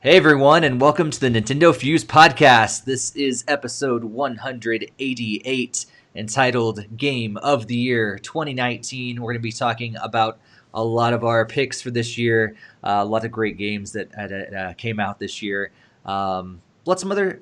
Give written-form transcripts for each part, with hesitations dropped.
Hey everyone, and welcome to the NintendoFuse Podcast. This is episode 188, entitled Game of the Year 2019. We're going to be talking about a lot of our picks for this year, a lot of great games that came out this year. Some other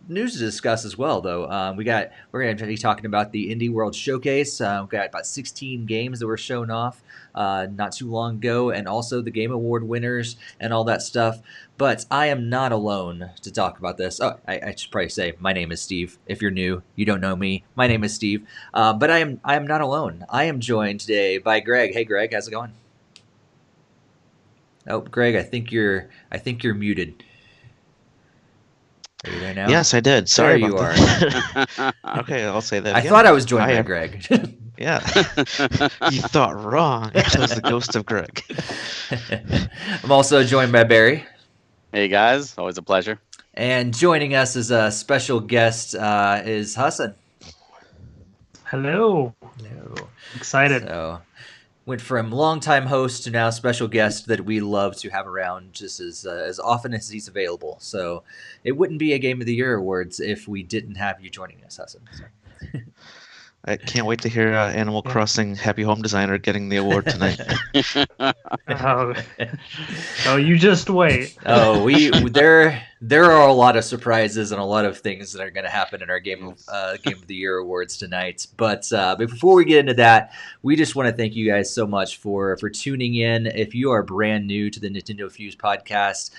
news to discuss as well, though. We're going to be talking about the Indie World Showcase. We've got about 16 games that were shown off not too long ago, and also the Game Award winners and all that stuff. But I am not alone to talk about this. Oh, I should probably say my name is Steve. If you're new, you don't know me. My name is Steve. But I am not alone. I am joined today by Greg. Hey, Greg, how's it going? Oh, Greg, I think you're muted. Are you there now? Yes, I did. Sorry there about you that. Okay, I'll say that I again. thought I was joined by Greg. Yeah. You thought wrong. It was the ghost of Greg. I'm also joined by Barry. Hey guys, always a pleasure. And joining us as a special guest is Hassan. Hello. Excited. So, went from longtime host to now special guest that we love to have around just as often as he's available. So it wouldn't be a Game of the Year awards if we didn't have you joining us, Hassan. So. I can't wait to hear Animal Crossing Happy Home Designer getting the award tonight. Oh, you just wait. There are a lot of surprises and a lot of things that are going to happen in our Game of the Year awards tonight. But before we get into that, we just want to thank you guys so much for tuning in. If you are brand new to the NintendoFuse Podcast,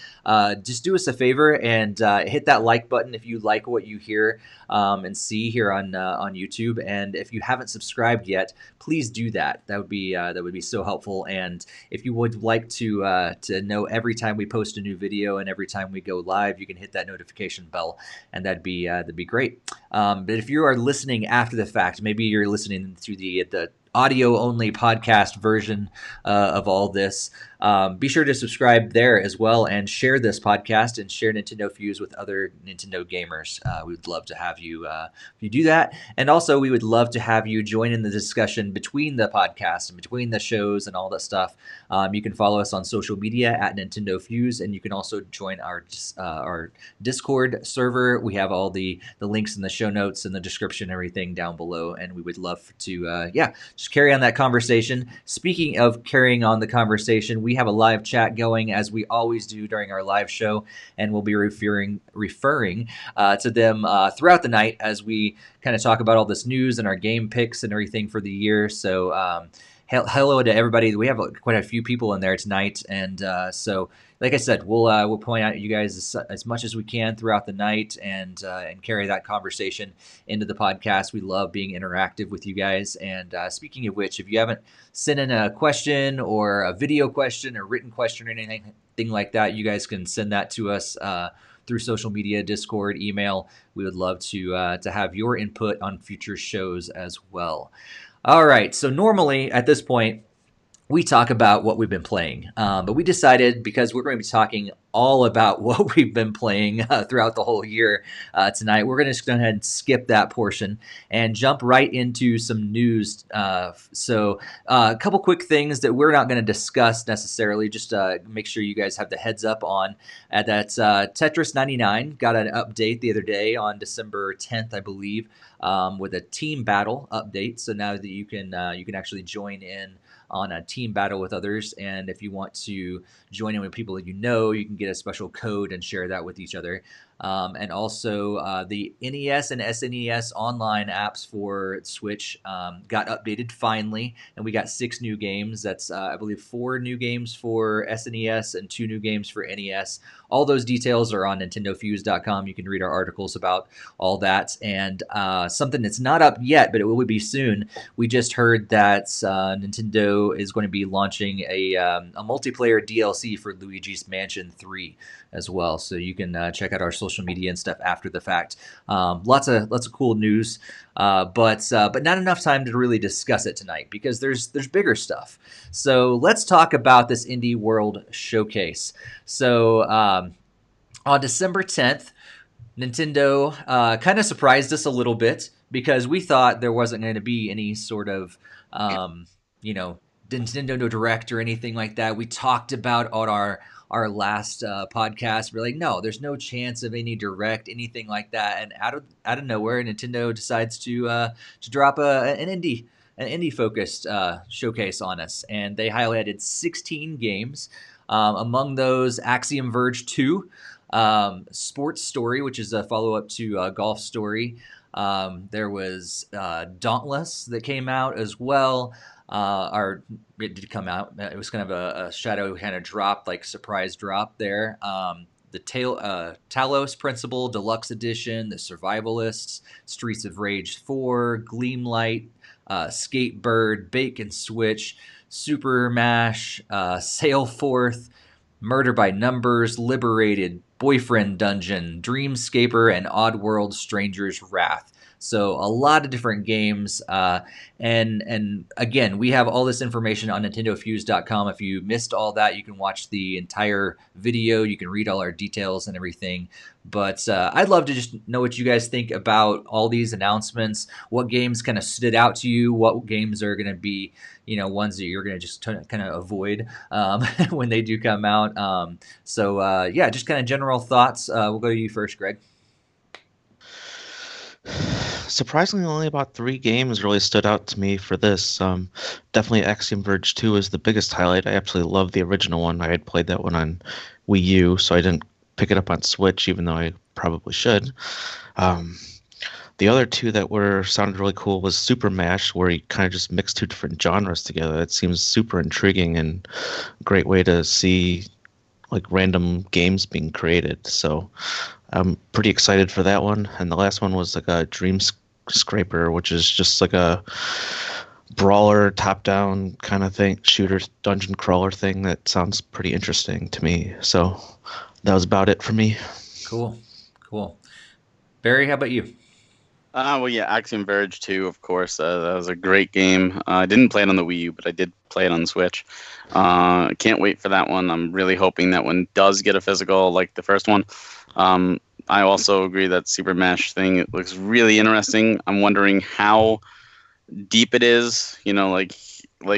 just do us a favor and hit that like button if you like what you hear and see here on YouTube. And if you haven't subscribed yet, please do that. That would be so helpful. And if you would like to know every time we post a new video and every time we go live, you can hit that notification bell, and that'd be great. But if you are listening after the fact, maybe you're listening to the audio-only podcast version of all this, be sure to subscribe there as well and share this podcast and share NintendoFuse with other Nintendo gamers. We would love to have you do that. And also, we would love to have you join in the discussion between the podcast and between the shows and all that stuff. You can follow us on social media at NintendoFuse, and you can also join our Discord server. We have all the links in the show notes and the description, everything down below, and we would love to just carry on that conversation. Speaking of carrying on the conversation, we have a live chat going, as we always do during our live show, and we'll be referring to them throughout the night as we kind of talk about all this news and our game picks and everything for the year. So hello to everybody. We have quite a few people in there tonight, and so like I said, we'll point out you guys as much as we can throughout the night and carry that conversation into the podcast. We love being interactive with you guys. And speaking of which, if you haven't sent in a question or a video question or written question or anything like that, you guys can send that to us through social media, Discord, email. We would love to have your input on future shows as well. All right, so normally at this point, we talk about what we've been playing, but we decided, because we're going to be talking all about what we've been playing throughout the whole year tonight, we're going to just go ahead and skip that portion and jump right into some news. So a couple quick things that we're not going to discuss necessarily, just make sure you guys have the heads up on. That Tetris 99 got an update the other day on December 10th, I believe, with a team battle update. So now that you can actually join in on a team battle with others, and if you want to join in with people that you know, you can get a special code and share that with each other. And also the NES and SNES online apps for Switch got updated finally, and we got 6 new games. That's I believe 4 new games for SNES and 2 new games for NES. All those details are on NintendoFuse.com. You can read our articles about all that. And something that's not up yet, but it will be soon. We just heard that Nintendo is going to be launching a multiplayer DLC for Luigi's Mansion 3 as well. So you can check out our social media and stuff after the fact. Lots of cool news, but not enough time to really discuss it tonight because there's bigger stuff. So let's talk about this Indie World Showcase. So on December 10th, Nintendo kind of surprised us a little bit because we thought there wasn't going to be any sort of Nintendo Direct or anything like that. We talked about on our last podcast. We're like, no, there's no chance of any Direct, anything like that. And out of nowhere, Nintendo decides to drop an indie focused showcase on us, and they highlighted 16 games. Among those, Axiom Verge 2, Sports Story, which is a follow up to Golf Story. There was Dauntless that came out as well. Or it did come out. It was kind of a shadow kind of drop, like surprise drop there. The Talos Principle Deluxe Edition, The Survivalists, Streets of Rage 4, Gleamlight, Skatebird, Bake and Switch, Super Mash, Sail Forth, Murder by Numbers, Liberated, Boyfriend Dungeon, Dreamscaper, and Oddworld Stranger's Wrath. So a lot of different games. And again, we have all this information on NintendoFuse.com. If you missed all that, you can watch the entire video. You can read all our details and everything. But I'd love to just know what you guys think about all these announcements. What games kind of stood out to you? What games are going to be, ones that you're going to just kind of avoid when they do come out? Yeah, just kind of general thoughts. We'll go to you first, Greg. Surprisingly, only about 3 games really stood out to me for this. Definitely Axiom Verge 2 is the biggest highlight. I absolutely love the original one. I had played that one on Wii U, so I didn't pick it up on Switch, even though I probably should. The other 2 that sounded really cool was Super Mash, where you kind of just mix 2 different genres together. It seems super intriguing and a great way to see like random games being created. So I'm pretty excited for that one. And the last one was like a Dream Scraper, which is just like a brawler, top-down kind of thing, shooter, dungeon crawler thing that sounds pretty interesting to me. So that was about it for me. Cool. Barry, how about you? Well, yeah, Axiom Verge 2, of course. That was a great game. I didn't play it on the Wii U, but I did play it on the Switch. Can't wait for that one. I'm really hoping that one does get a physical like the first one. I also agree that Super Mash thing, it looks really interesting. I'm wondering how deep it is. Like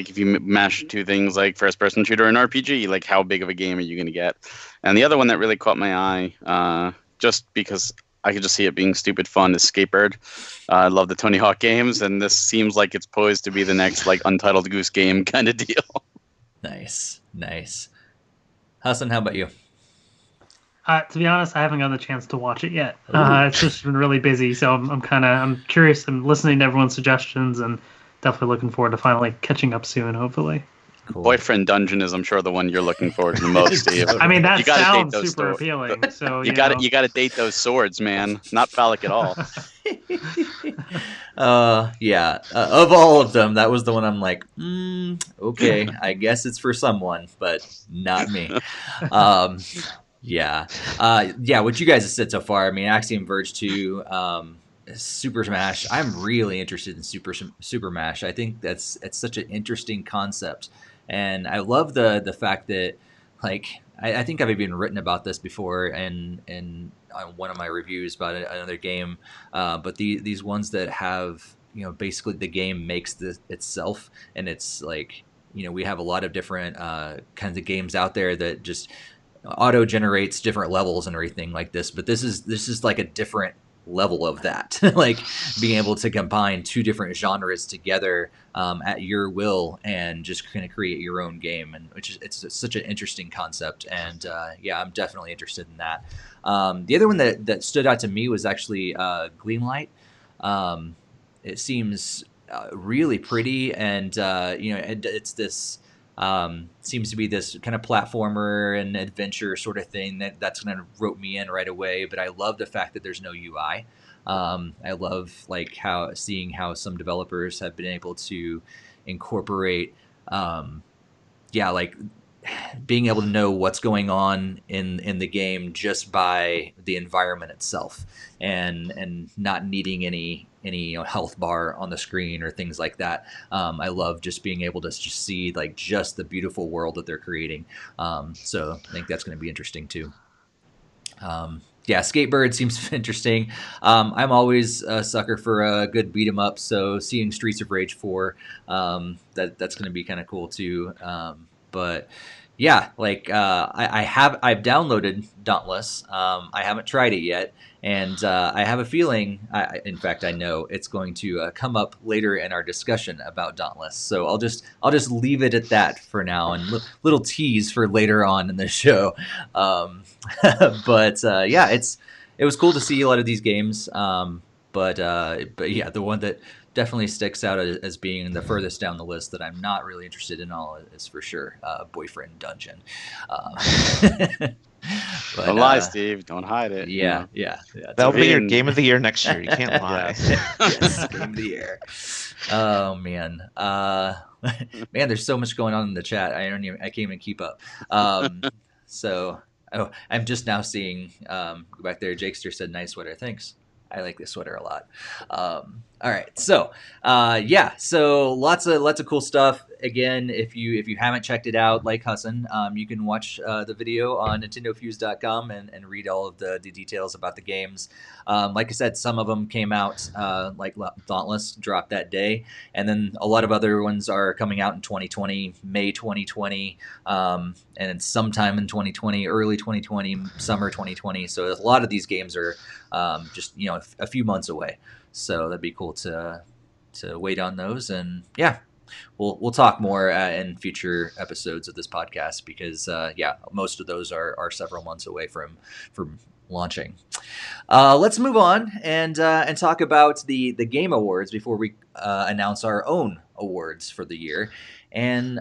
if you mash 2 things like first-person shooter and RPG, like how big of a game are you going to get? And the other one that really caught my eye, just because I could just see it being stupid fun, is Skatebird. I love the Tony Hawk games, and this seems like it's poised to be the next like Untitled Goose Game kind of deal. Nice. Hassan, how about you? To be honest, I haven't gotten the chance to watch it yet. It's just been really busy, so I'm curious. I'm listening to everyone's suggestions and definitely looking forward to finally catching up soon, hopefully. Cool. Boyfriend Dungeon is, I'm sure, the one you're looking forward to the most, Steve. I mean, that sounds super super appealing. So you got to date those swords, man. Not phallic at all. Yeah. Of all of them, that was the one I'm like, okay, I guess it's for someone, but not me. Yeah. What you guys have said so far, I mean, Axiom Verge 2, Super Smash. I'm really interested in Super Mash. I think it's such an interesting concept. And I love the fact that, like, I think I've even written about this before and on one of my reviews about another game. But these ones that have, basically the game makes itself, and it's like, we have a lot of different kinds of games out there that just auto generates different levels and everything like this. But this is like a different level of that, like being able to combine 2 different genres together at your will and just kind of create your own game, and it's such an interesting concept. And I'm definitely interested in that. The other one that stood out to me was actually Gleamlight. It seems really pretty, and it's this seems to be this kind of platformer and adventure sort of thing that's going to rope me in right away. But I love the fact that there's no UI. I love like seeing how some developers have been able to incorporate, like being able to know what's going on in the game just by the environment itself, and not needing any health bar on the screen or things like that. I love just being able to just see like just the beautiful world that they're creating. So I think that's going to be interesting too. Yeah, Skatebird seems interesting. I'm always a sucker for a good beat 'em up, so seeing Streets of Rage 4, that's going to be kind of cool too. But yeah, like I've downloaded Dauntless. I haven't tried it yet, and I have a feeling. In fact, I know it's going to come up later in our discussion about Dauntless. So I'll just leave it at that for now, and little tease for later on in the show. But yeah, it was cool to see a lot of these games. But yeah, the one that definitely sticks out as being the furthest down the list that I'm not really interested in all is for sure Boyfriend Dungeon. But, don't lie, Steve. Don't hide it. Yeah. That'll be your game of the year next year. You can't lie. Yes, game of the year. Oh man, man, there's so much going on in the chat. I can't even keep up. So I'm just now seeing. Go back there. Jakester said, "Nice sweater." Thanks. I like this sweater a lot. All right, so yeah, so lots of cool stuff. Again, if you haven't checked it out, like Hassan, you can watch the video on NintendoFuse.com and read all of the details about the games. Like I said, some of them came out, like Dauntless dropped that day, and then a lot of other ones are coming out in 2020, May 2020, and sometime in 2020, early 2020, summer 2020. So a lot of these games are just a few months away. So that'd be cool to wait on those, and yeah, we'll talk more in future episodes of this podcast because yeah, most of those are several months away from launching. Let's move on and talk about the Game Awards before we announce our own awards for the year. And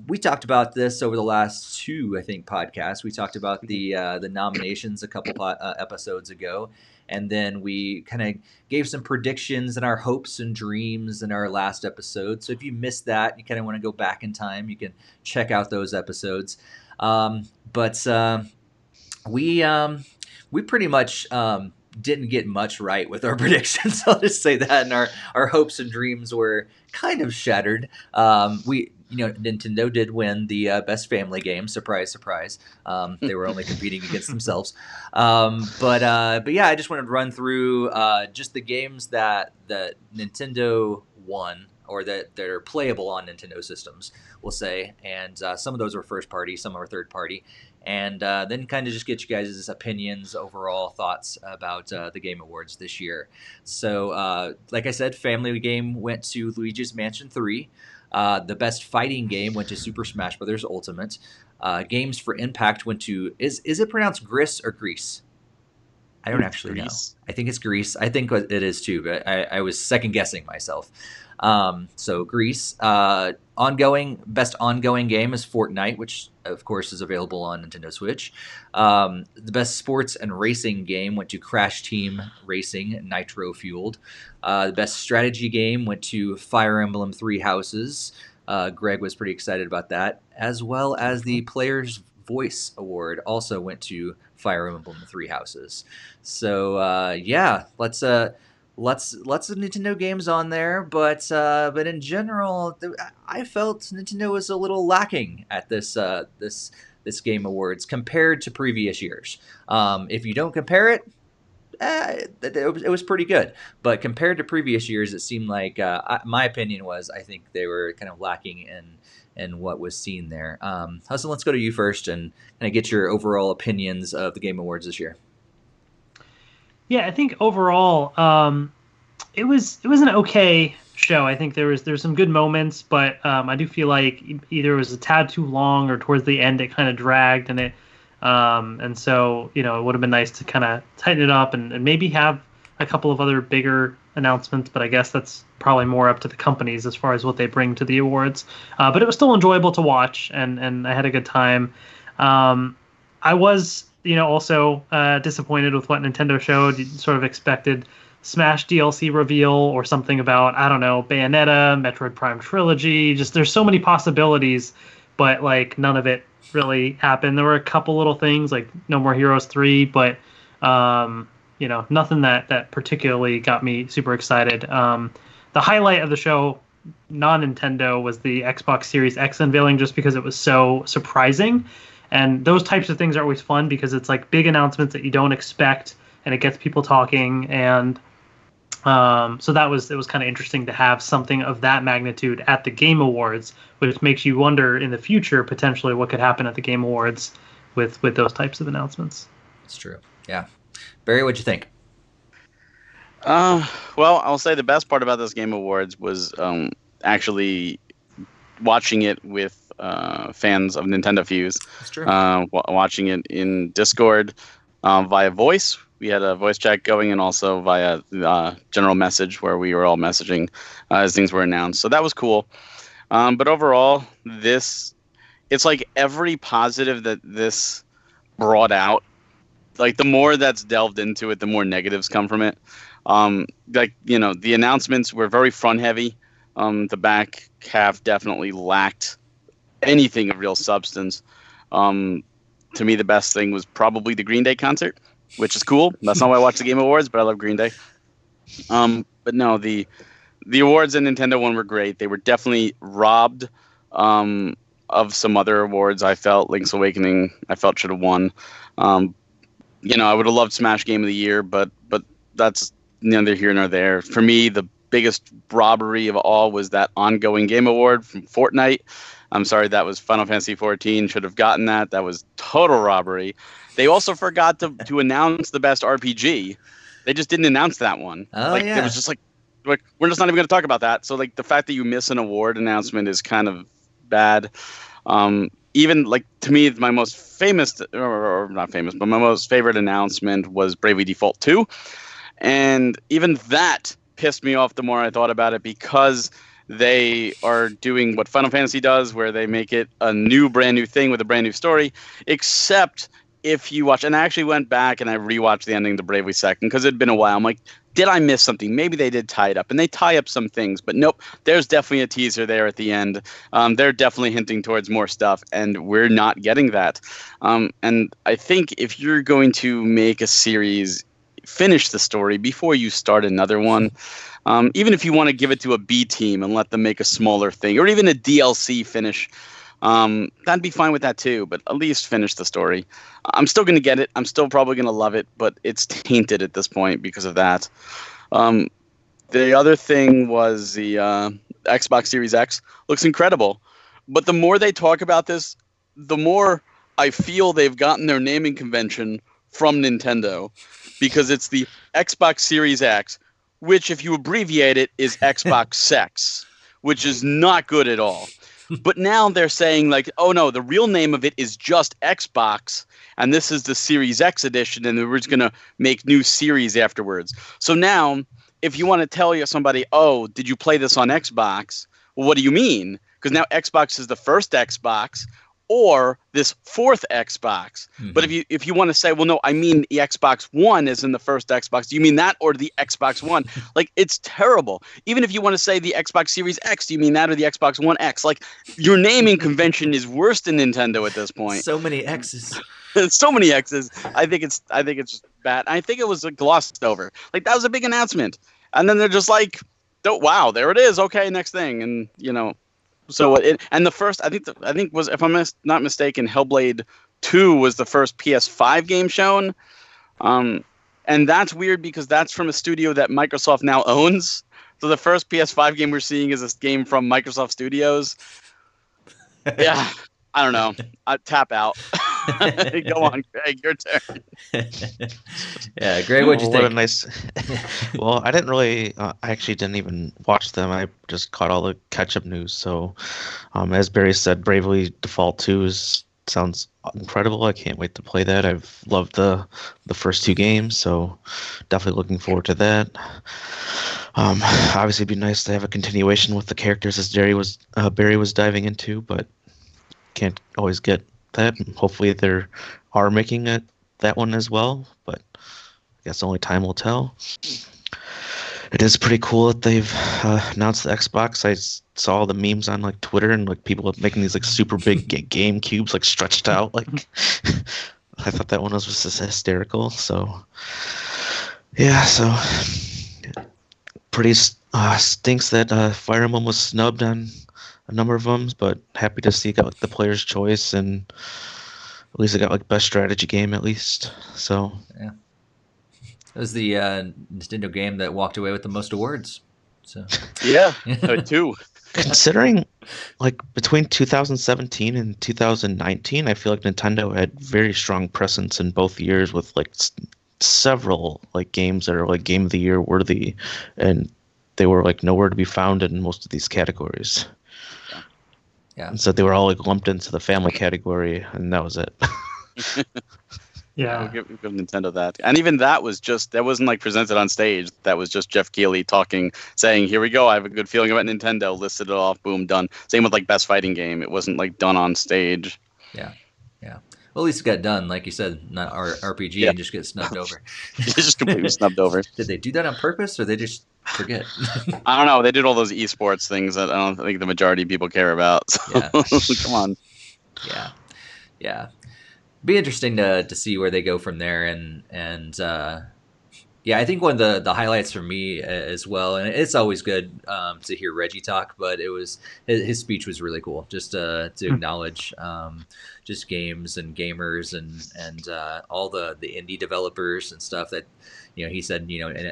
we talked about this over the last two, I think, podcasts. We talked about the nominations a couple episodes ago. And then we kind of gave some predictions and our hopes and dreams in our last episode. So if you missed that, you kind of want to go back in time, you can check out those episodes. But we pretty much didn't get much right with our predictions. I'll just say that. And our hopes and dreams were kind of shattered. Nintendo did win the best family game. Surprise, surprise. They were only competing against themselves. But yeah, I just wanted to run through just the games that Nintendo won or that are playable on Nintendo systems, we'll say. And some of those were first party, some are third party. And then kind of just get you guys' opinions, overall thoughts about the Game Awards this year. So, like I said, family game went to Luigi's Mansion 3. The best fighting game went to Super Smash Bros. Ultimate. Games for Impact went to is it pronounced Gris or Grease? I don't actually know. I think it's Grease. I think it is too, but I was second guessing myself. So Grease. Best ongoing game is Fortnite, which of course is available on Nintendo Switch. The best sports and racing game went to Crash Team Racing Nitro Fueled. The best strategy game went to Fire Emblem Three Houses. Greg was pretty excited about that, as well as the Player's Voice Award also went to Fire Emblem Three Houses. So yeah, lots of Nintendo games on there, but in general, I felt Nintendo was a little lacking at this Game Awards compared to previous years. If you don't compare it, it was pretty good. But compared to previous years, it seemed like my opinion was I think they were kind of lacking in what was seen there. Hassan, let's go to you first and kind of get your overall opinions of the Game Awards this year. Yeah, I think overall, it was an okay show. I think there's some good moments, but I do feel like either it was a tad too long or towards the end it kind of dragged, and so it would have been nice to kind of tighten it up and maybe have a couple of other bigger announcements. But I guess that's probably more up to the companies as far as what they bring to the awards. But it was still enjoyable to watch, and I had a good time. I was also disappointed with what Nintendo showed. You sort of expected Smash DLC reveal or something about, I don't know, Bayonetta, Metroid Prime Trilogy. Just there's so many possibilities, but like none of it really happened. There were a couple little things like No More Heroes 3, but nothing that particularly got me super excited. The highlight of the show, non-Nintendo, was the Xbox Series X unveiling, just because it was so surprising. And those types of things are always fun because it's like big announcements that you don't expect, and it gets people talking. And so it was kind of interesting to have something of that magnitude at the Game Awards, which makes you wonder in the future potentially what could happen at the Game Awards with those types of announcements. It's true. Yeah. Barry, what'd you think? Well, I'll say the best part about this Game Awards was actually watching it with fans of NintendoFuse. That's true. Watching it in Discord via voice. We had a voice chat going, and also via general message where we were all messaging as things were announced. So that was cool. But overall, it's like every positive that this brought out, like the more that's delved into it, the more negatives come from it. The announcements were very front heavy. The back half definitely lacked anything of real substance. To me, the best thing was probably the Green Day concert, which is cool. That's not why I watch the Game Awards, but I love Green Day. But no, the awards in Nintendo one were great. They were definitely robbed of some other awards. I felt Link's Awakening, I felt should have won. I would have loved Smash Game of the Year, but that's neither here nor there. For me, the biggest robbery of all was that ongoing game award from Fortnite. I'm sorry, that was Final Fantasy 14. Should have gotten that. That was total robbery. They also forgot to announce the best RPG. They just didn't announce that one. Oh, yeah. It was just like we're just not even going to talk about that. So like the fact that you miss an award announcement is kind of bad. Even like to me, my most famous, or not famous, but my most favorite announcement was Bravely Default 2. And even that pissed me off the more I thought about it, because they are doing what Final Fantasy does, where they make it a brand new thing with a brand new story, except if you watch, and I actually went back and I rewatched the ending to Bravely Second because it had been a while. I'm like, did I miss something? Maybe they did tie it up, and they tie up some things, but nope, there's definitely a teaser there at the end. They're definitely hinting towards more stuff, and we're not getting that. And I think if you're going to make a series, finish the story before you start another one. Even if you want to give it to a B team and let them make a smaller thing, or even a DLC finish, that'd be fine with that too, but at least finish the story. I'm still going to get it. I'm still probably going to love it, but it's tainted at this point because of that. The other thing was the Xbox Series X. Looks incredible. But the more they talk about this, the more I feel they've gotten their naming convention from Nintendo, because it's the Xbox Series X, which if you abbreviate it is Xbox Sex, which is not good at all. But now they're saying like, oh no, the real name of it is just Xbox, and this is the Series X edition, and we're just going to make new series afterwards. So now, if you want to tell somebody, oh, did you play this on Xbox? Well, what do you mean? Because now Xbox is the first Xbox, or this fourth Xbox. Mm-hmm. But if you want to say, well, no, I mean the Xbox One is in the first Xbox, do you mean that or the Xbox One? Like, it's terrible. Even if you want to say the Xbox Series X, do you mean that or the Xbox One X? Like, your naming convention is worse than Nintendo at this point. So many X's. So many X's. I think it's just bad. I think it was glossed over. Like, that was a big announcement. And then they're just like, oh, wow, there it is. Okay, next thing. And, so the first, I think was, if I'm not mistaken, Hellblade 2 was the first PS5 game shown, and that's weird because that's from a studio that Microsoft now owns. So the first PS5 game we're seeing is this game from Microsoft Studios. Yeah, I don't know. I tap out. Go on, Greg. Your turn. Yeah, Greg, what'd you think? What a nice. Well, I didn't really. I actually didn't even watch them. I just caught all the catch-up news. So, as Barry said, Bravely Default 2 sounds incredible. I can't wait to play that. I've loved the first two games, so definitely looking forward to that. Obviously, it'd be nice to have a continuation with the characters as Barry was diving into, but can't always get that. Hopefully they are making that one as well, but I guess only time will tell. It is pretty cool that they've announced the Xbox. I saw the memes on like Twitter and like people making these like super big game cubes like stretched out. Like I thought that one was just hysterical. So yeah, so pretty stinks that Fire Emblem was snubbed on a number of them, but happy to see the player's choice and At least I got like best strategy game at least. So Yeah, it was the Nintendo game that walked away with the most awards. So Yeah, two. considering like between 2017 and 2019, I feel like Nintendo had very strong presence in both years with like several like games that are like Game of the Year worthy, and they were like nowhere to be found in most of these categories. Yeah. And so they were all like lumped into the family category, and that was it. Yeah. I'll give Nintendo that. And even that wasn't like presented on stage. That was just Jeff Keighley talking, saying, "Here we go. I have a good feeling about Nintendo." Listed it off. Boom, done. Same with like best fighting game. It wasn't like done on stage. Yeah. Well, at least it got done, like you said, not RPG, and just get snubbed over. Just completely snubbed over. Did they do that on purpose, or they just forget? I don't know. They did all those esports things that I don't think the majority of people care about. So Yeah. come on. Yeah. Be interesting to see where they go from there, and yeah, I think one of the highlights for me as well, and it's always good to hear Reggie talk, but his speech was really cool, just to acknowledge just games and gamers and all the indie developers and stuff that, he said,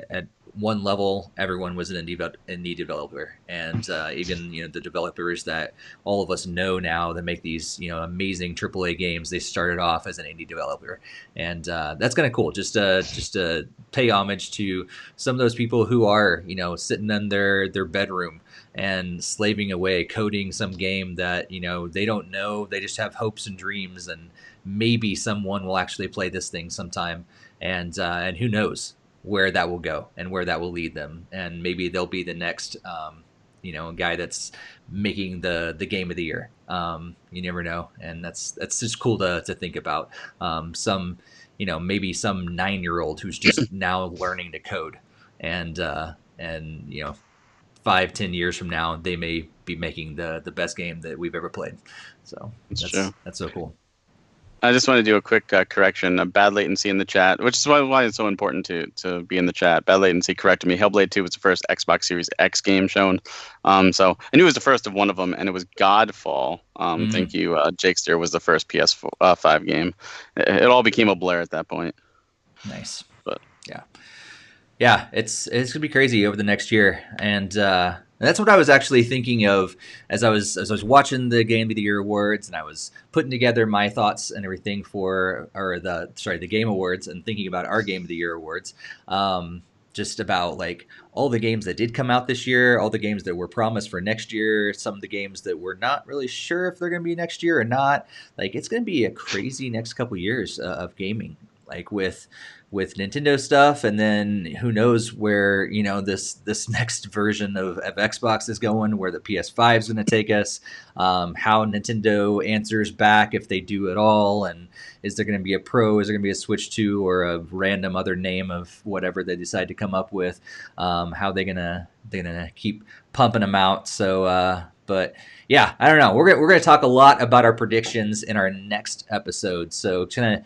at one level, everyone was an indie developer, and even the developers that all of us know now that make these amazing AAA games, they started off as an indie developer, and that's kind of cool. Just to pay homage to some of those people who are sitting in their bedroom and slaving away coding some game that they don't know. They just have hopes and dreams, and maybe someone will actually play this thing sometime, and who knows where that will go and where that will lead them, and maybe they'll be the next guy that's making the game of the year. You never know, and that's just cool to think about. Maybe some 9-year-old who's just now learning to code, and 5-10 years from now they may be making the best game that we've ever played. So that's true. That's so cool. I just want to do a quick correction. A bad latency in the chat, which is why it's so important to be in the chat. Bad latency corrected me. Hellblade 2 was the first Xbox Series X game shown. So I knew it was the first of one of them, and it was Godfall. Thank you, Jakester was the first PS5 game. It all became a blur at that point. Nice. But yeah, it's gonna be crazy over the next year, and that's what I was actually thinking of as I was watching the Game of the Year awards, and I was putting together my thoughts and everything for the Game Awards, and thinking about our Game of the Year awards. Just about like all the games that did come out this year, all the games that were promised for next year, some of the games that we're not really sure if they're going to be next year or not. Like, it's going to be a crazy next couple years of gaming, like with Nintendo stuff, and then who knows where this next version of Xbox is going, where the PS5 is going to take us, how Nintendo answers back, if they do at all, and is there going to be a Pro, is there going to be a Switch 2, or a random other name of whatever they decide to come up with, how they're gonna keep pumping them out. So but yeah, I don't know, we're gonna talk a lot about our predictions in our next episode, so kind of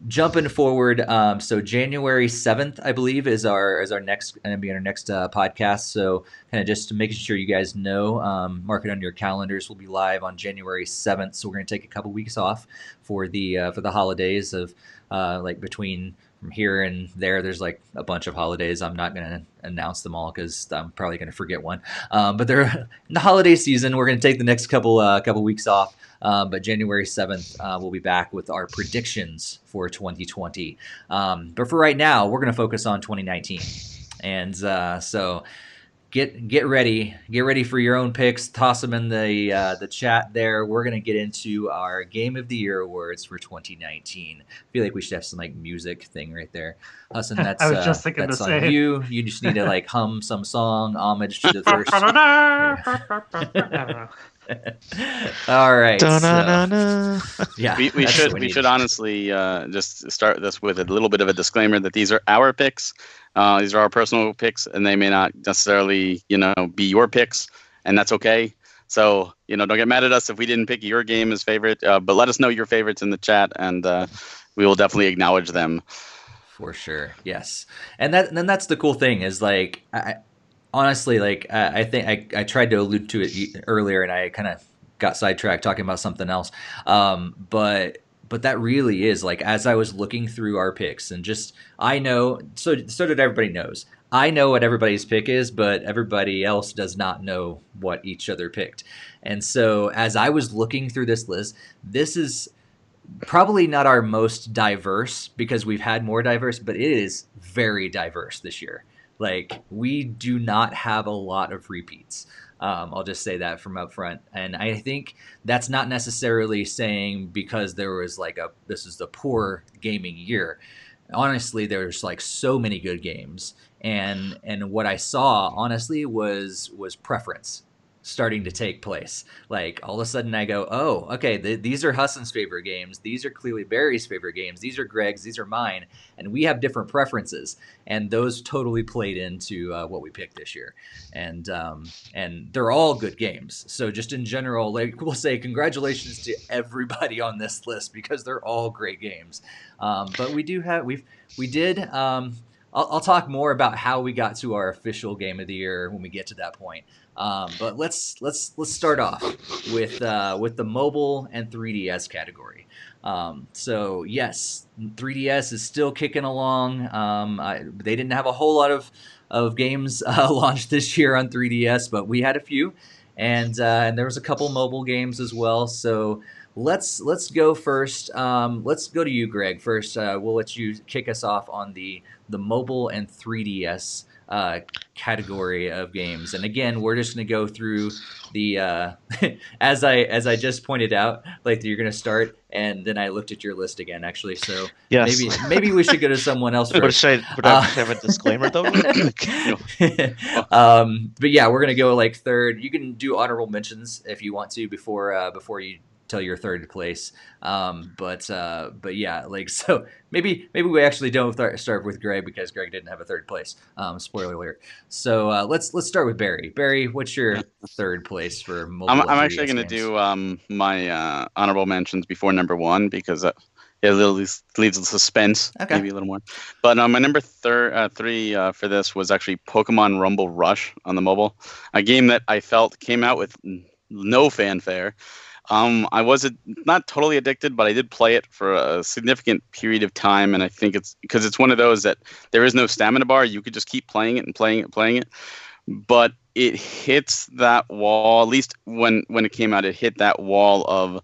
jumping forward, so January 7th, I believe, is our next podcast. So kind of just making sure you guys know, mark it on your calendars. We'll be live on January 7th. So we're going to take a couple weeks off for the holidays of like between from here and there. There's like a bunch of holidays. I'm not going to announce them all because I'm probably going to forget one. But they're in the holiday season. We're going to take the next couple weeks off. But January 7th, we'll be back with our predictions for 2020. But for right now, we're going to focus on 2019. And so get ready. Get ready for your own picks. Toss them in the chat there. We're going to get into our Game of the Year awards for 2019. I feel like we should have some like music thing right there. Hassan, that's, I was just thinking that's the on same. you. You just need to like hum some song, homage to the first. I don't know. All right. Da-na-na-na. Yeah, we should honestly just start this with a little bit of a disclaimer that these are our picks. These are our personal picks, and they may not necessarily be your picks, and that's okay. So don't get mad at us if we didn't pick your game as favorite, but let us know your favorites in the chat, and we will definitely acknowledge them. For sure, yes. And that's the cool thing is like honestly, like I think I tried to allude to it earlier, and I kind of got sidetracked talking about something else. But But that really is like, as I was looking through our picks and just, I know, so did everybody knows. I know what everybody's pick is, but everybody else does not know what each other picked. And so as I was looking through this list, this is probably not our most diverse because we've had more diverse, but it is very diverse this year. Like, we do not have a lot of repeats. I'll just say that from up front. And I think that's not necessarily saying because there was like this is the poor gaming year. Honestly, there's like so many good games. And what I saw, honestly, was preference starting to take place. Like, all of a sudden I go, oh, okay, these are Hassan's favorite games. These are clearly Barry's favorite games. These are Greg's. These are mine. And we have different preferences. And those totally played into what we picked this year. And they're all good games. So just in general, like, we'll say congratulations to everybody on this list because they're all great games. But we did. I'll talk more about how we got to our official game of the year when we get to that point. But let's start off with the mobile and 3DS category. So yes, 3DS is still kicking along. They didn't have a whole lot of games launched this year on 3DS, but we had a few, and there was a couple mobile games as well. So let's go first. Let's go to you, Greg, first. We'll let you kick us off on the mobile and 3DS category of games. And again, we're just going to go through the as I just pointed out, like, you're going to start, and then I looked at your list again, actually. So yes. maybe we should go to someone else first. Should I have a disclaimer though? But yeah, we're going to go like third. You can do honorable mentions if you want to before you tell your third place. But yeah, like, so maybe we actually don't start with Greg because Greg didn't have a third place. Spoiler alert. So let's start with Barry. Barry, what's your third place for mobile? I'm actually going to do my honorable mentions before number one because it leaves the suspense, maybe a little more. But my number three for this was actually Pokemon Rumble Rush on the mobile, a game that I felt came out with no fanfare. I was not totally addicted, but I did play it for a significant period of time, and I think it's because it's one of those that there is no stamina bar. You could just keep playing it and playing it. But it hits that wall, at least when it came out, it hit that wall of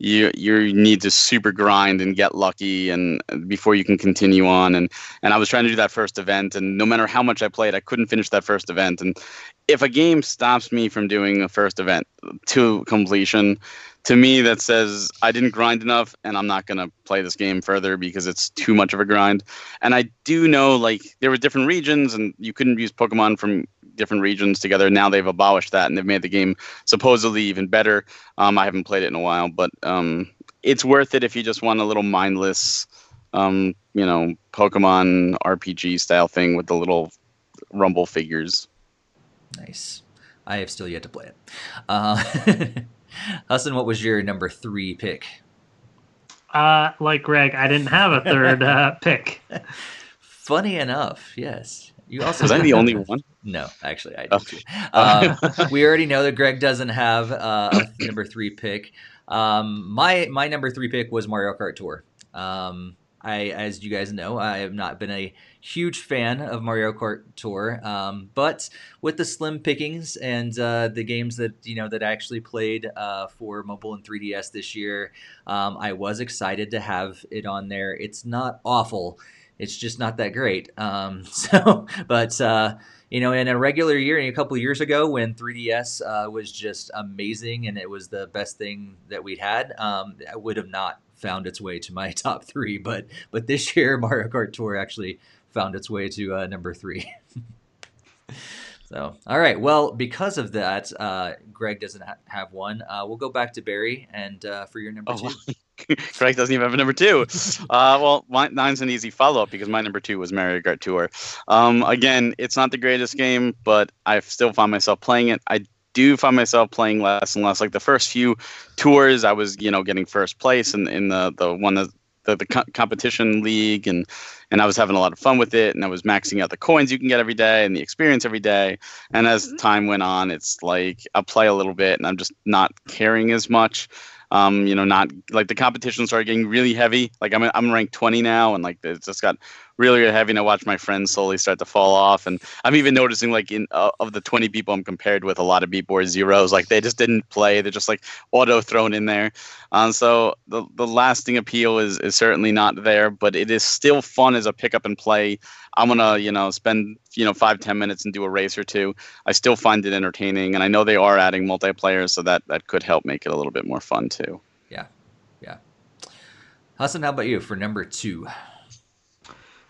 you need to super grind and get lucky and before you can continue on. And I was trying to do that first event, and no matter how much I played, I couldn't finish that first event. And if a game stops me from doing a first event to completion, to me that says I didn't grind enough and I'm not going to play this game further because it's too much of a grind. And I do know, like, there were different regions and you couldn't use Pokemon from different regions together. Now they've abolished that and they've made the game supposedly even better. I haven't played it in a while, but it's worth it if you just want a little mindless, Pokemon RPG style thing with the little rumble figures. Nice. I have still yet to play it. Hassan, what was your number 3 pick? Like Greg, I didn't have a third pick. Funny enough, yes. You also was I the only one? No, actually, I did too. We already know that Greg doesn't have a number 3 pick. My number 3 pick was Mario Kart Tour. As you guys know, I have not been a huge fan of Mario Kart Tour, but with the slim pickings and the games that I actually played for mobile and 3DS this year, I was excited to have it on there. It's not awful; it's just not that great. In a regular year, a couple of years ago when 3DS was just amazing and it was the best thing that we'd had, I would have not found its way to my top 3, but this year Mario Kart Tour actually found its way to number 3. So, all right. Well, because of that, Greg doesn't have one. We'll go back to Barry and for your number 2. Greg doesn't even have a number 2. Well, mine's an easy follow-up because my number 2 was Mario Kart Tour. Again, it's not the greatest game, but I still find myself playing it. I do find myself playing less and less. Like the first few tours, I was, getting first place in the one that the competition league, and I was having a lot of fun with it, and I was maxing out the coins you can get every day and the experience every day. And as time went on, it's like I'll play a little bit and I'm just not caring as much. Not like the competition started getting really heavy. Like I'm ranked 20 now, and like it's just got really, really heavy. And I watch my friends slowly start to fall off, and I'm even noticing like in of the 20 people I'm compared with, a lot of people are zeros. Like they just didn't play. They're just like auto thrown in there. So the lasting appeal is certainly not there, but it is still fun as a pick up and play. I'm gonna spend 5-10 minutes and do a race or two. I still find it entertaining, and I know they are adding multiplayer, so that could help make it a little bit more fun too. Yeah. Hassan, how about you for number 2?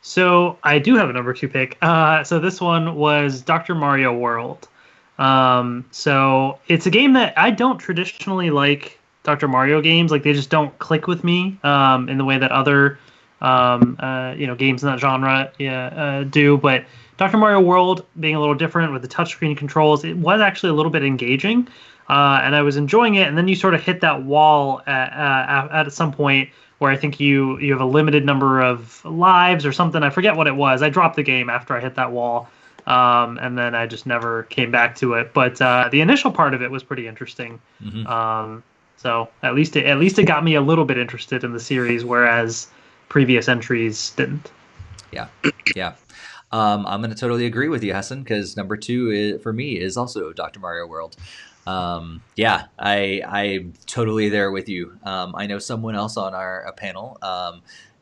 So I do have a number 2 pick. So this one was Dr. Mario World. So it's a game that I don't traditionally like. Dr. Mario games, like they just don't click with me in the way that other games in that genre do. But Dr. Mario World, being a little different with the touchscreen controls, it was actually a little bit engaging, and I was enjoying it. And then you sort of hit that wall at some point where I think you have a limited number of lives or something. I forget what it was. I dropped the game after I hit that wall, and then I just never came back to it. But the initial part of it was pretty interesting. Mm-hmm. So at least it got me a little bit interested in the series, whereas previous entries didn't. Yeah. I'm going to totally agree with you, Hassan, because number 2 for me is also Dr. Mario World. I'm totally there with you. I know someone else on our panel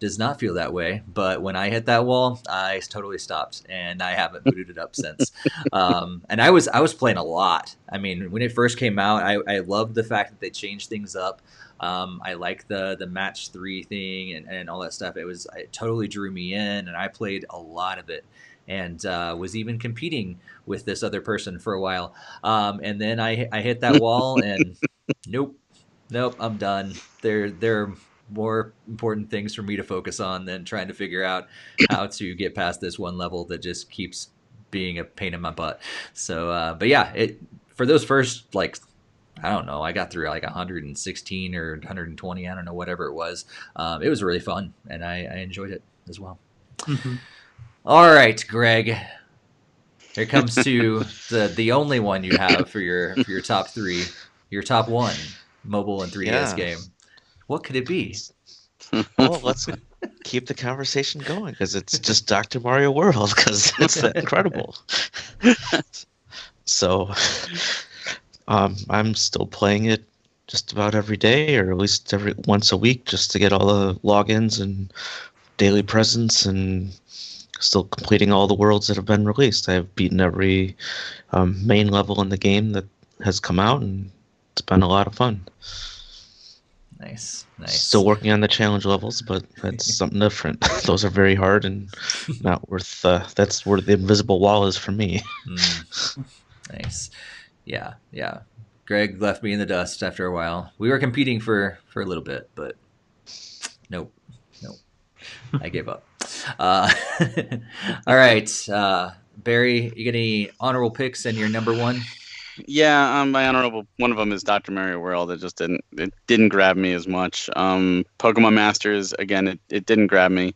does not feel that way, but when I hit that wall, I totally stopped, and I haven't booted it up since. And I was playing a lot. I mean, when it first came out, I loved the fact that they changed things up. I like the match 3 thing and all that stuff. It totally drew me in, and I played a lot of it, and was even competing with this other person for a while. And then I hit that wall, and nope, I'm done. There are more important things for me to focus on than trying to figure out how to get past this one level that just keeps being a pain in my butt. So, but yeah, for those first, like, I don't know, I got through like 116 or 120, I don't know, whatever it was. It was really fun, and I enjoyed it as well. Mm-hmm. All right, Greg, here comes to the only one you have for your top 3, your top 1 mobile and 3DS game. What could it be? Well, let's keep the conversation going, because it's just Dr. Mario World, because it's that incredible. So I'm still playing it just about every day, or at least once a week, just to get all the logins and daily presents, and still completing all the worlds that have been released. I've beaten every main level in the game that has come out, and it's been a lot of fun. Nice. Still working on the challenge levels, but that's something different. Those are very hard and not worth. That's where the invisible wall is for me. Nice. Yeah. Greg left me in the dust after a while. We were competing for a little bit, but nope. I gave up. All right, Barry, you got any honorable picks and your number 1? Yeah, my honorable one of them is Dr. Mario World. It just didn't grab me as much. Pokemon Masters, again, it didn't grab me.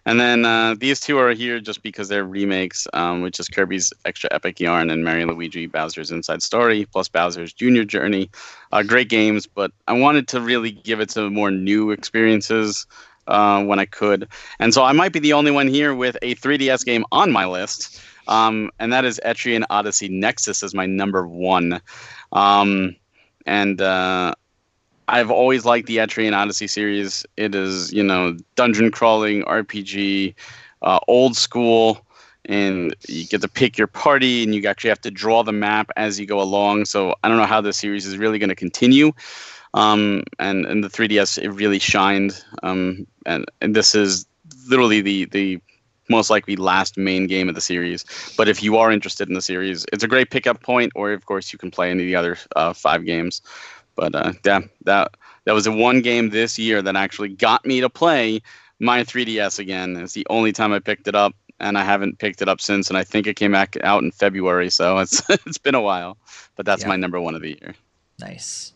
And then these 2 are here just because they're remakes, which is Kirby's Extra Epic Yarn and Mario & Luigi Bowser's Inside Story, plus Bowser's Junior Journey. Great games, but I wanted to really give it to more new experiences when I could. And so I might be the only one here with a 3DS game on my list. And that is Etrian Odyssey Nexus as my number 1. I've always liked the Etrian Odyssey series. It is, dungeon crawling, RPG, old school, and you get to pick your party, and you actually have to draw the map as you go along. So I don't know how this series is really going to continue. And the 3DS, it really shined. And this is literally the most likely last main game of the series. But if you are interested in the series, it's a great pickup point, or of course you can play any of the other 5 games. But that was the one game this year that actually got me to play my 3DS again. It's the only time I picked it up, and I haven't picked it up since. And I think it came back out in February, so it's been a while. But that's my number 1 of the year. Nice.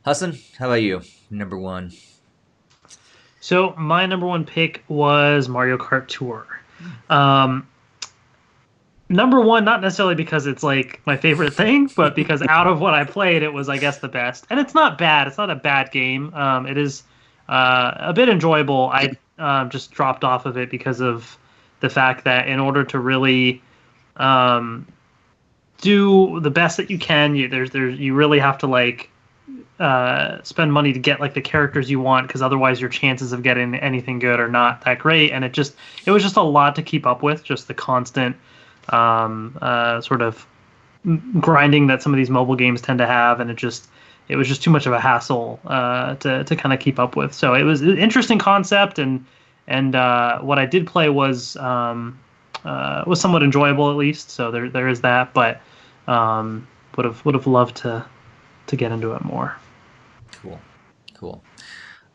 Hassan, how about you? Number 1. So my number 1 pick was Mario Kart Tour. Number one, not necessarily because it's like my favorite thing, but because out of what I played, it was, I guess, the best. And it's not bad. It's not a bad game. It is a bit enjoyable. I just dropped off of it because of the fact that in order to really um, do the best that you can, you really have to like spend money to get like the characters you want, because otherwise your chances of getting anything good are not that great. And it was just a lot to keep up with, just the constant sort of grinding that some of these mobile games tend to have, and it was just too much of a hassle to kind of keep up with. So it was an interesting concept, and what I did play was somewhat enjoyable, at least. So there is that, but would have loved to get into it more. Cool.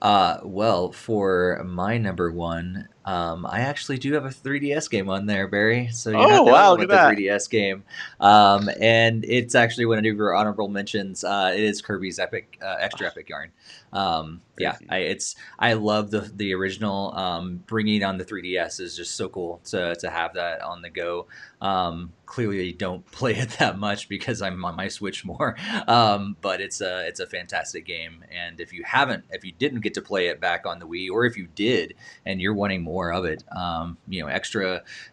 Well, for my number one, I actually do have a 3DS game on there, Barry. So you're not the only one with the 3DS game. And it's actually one of your honorable mentions. It is Kirby's Extra Epic Yarn. I love the original. Bringing on the 3DS is just so cool to have that on the go. Clearly don't play it that much because I'm on my Switch more. But it's a fantastic game. And if you didn't get to play it back on the Wii, or if you did and you're wanting more of it,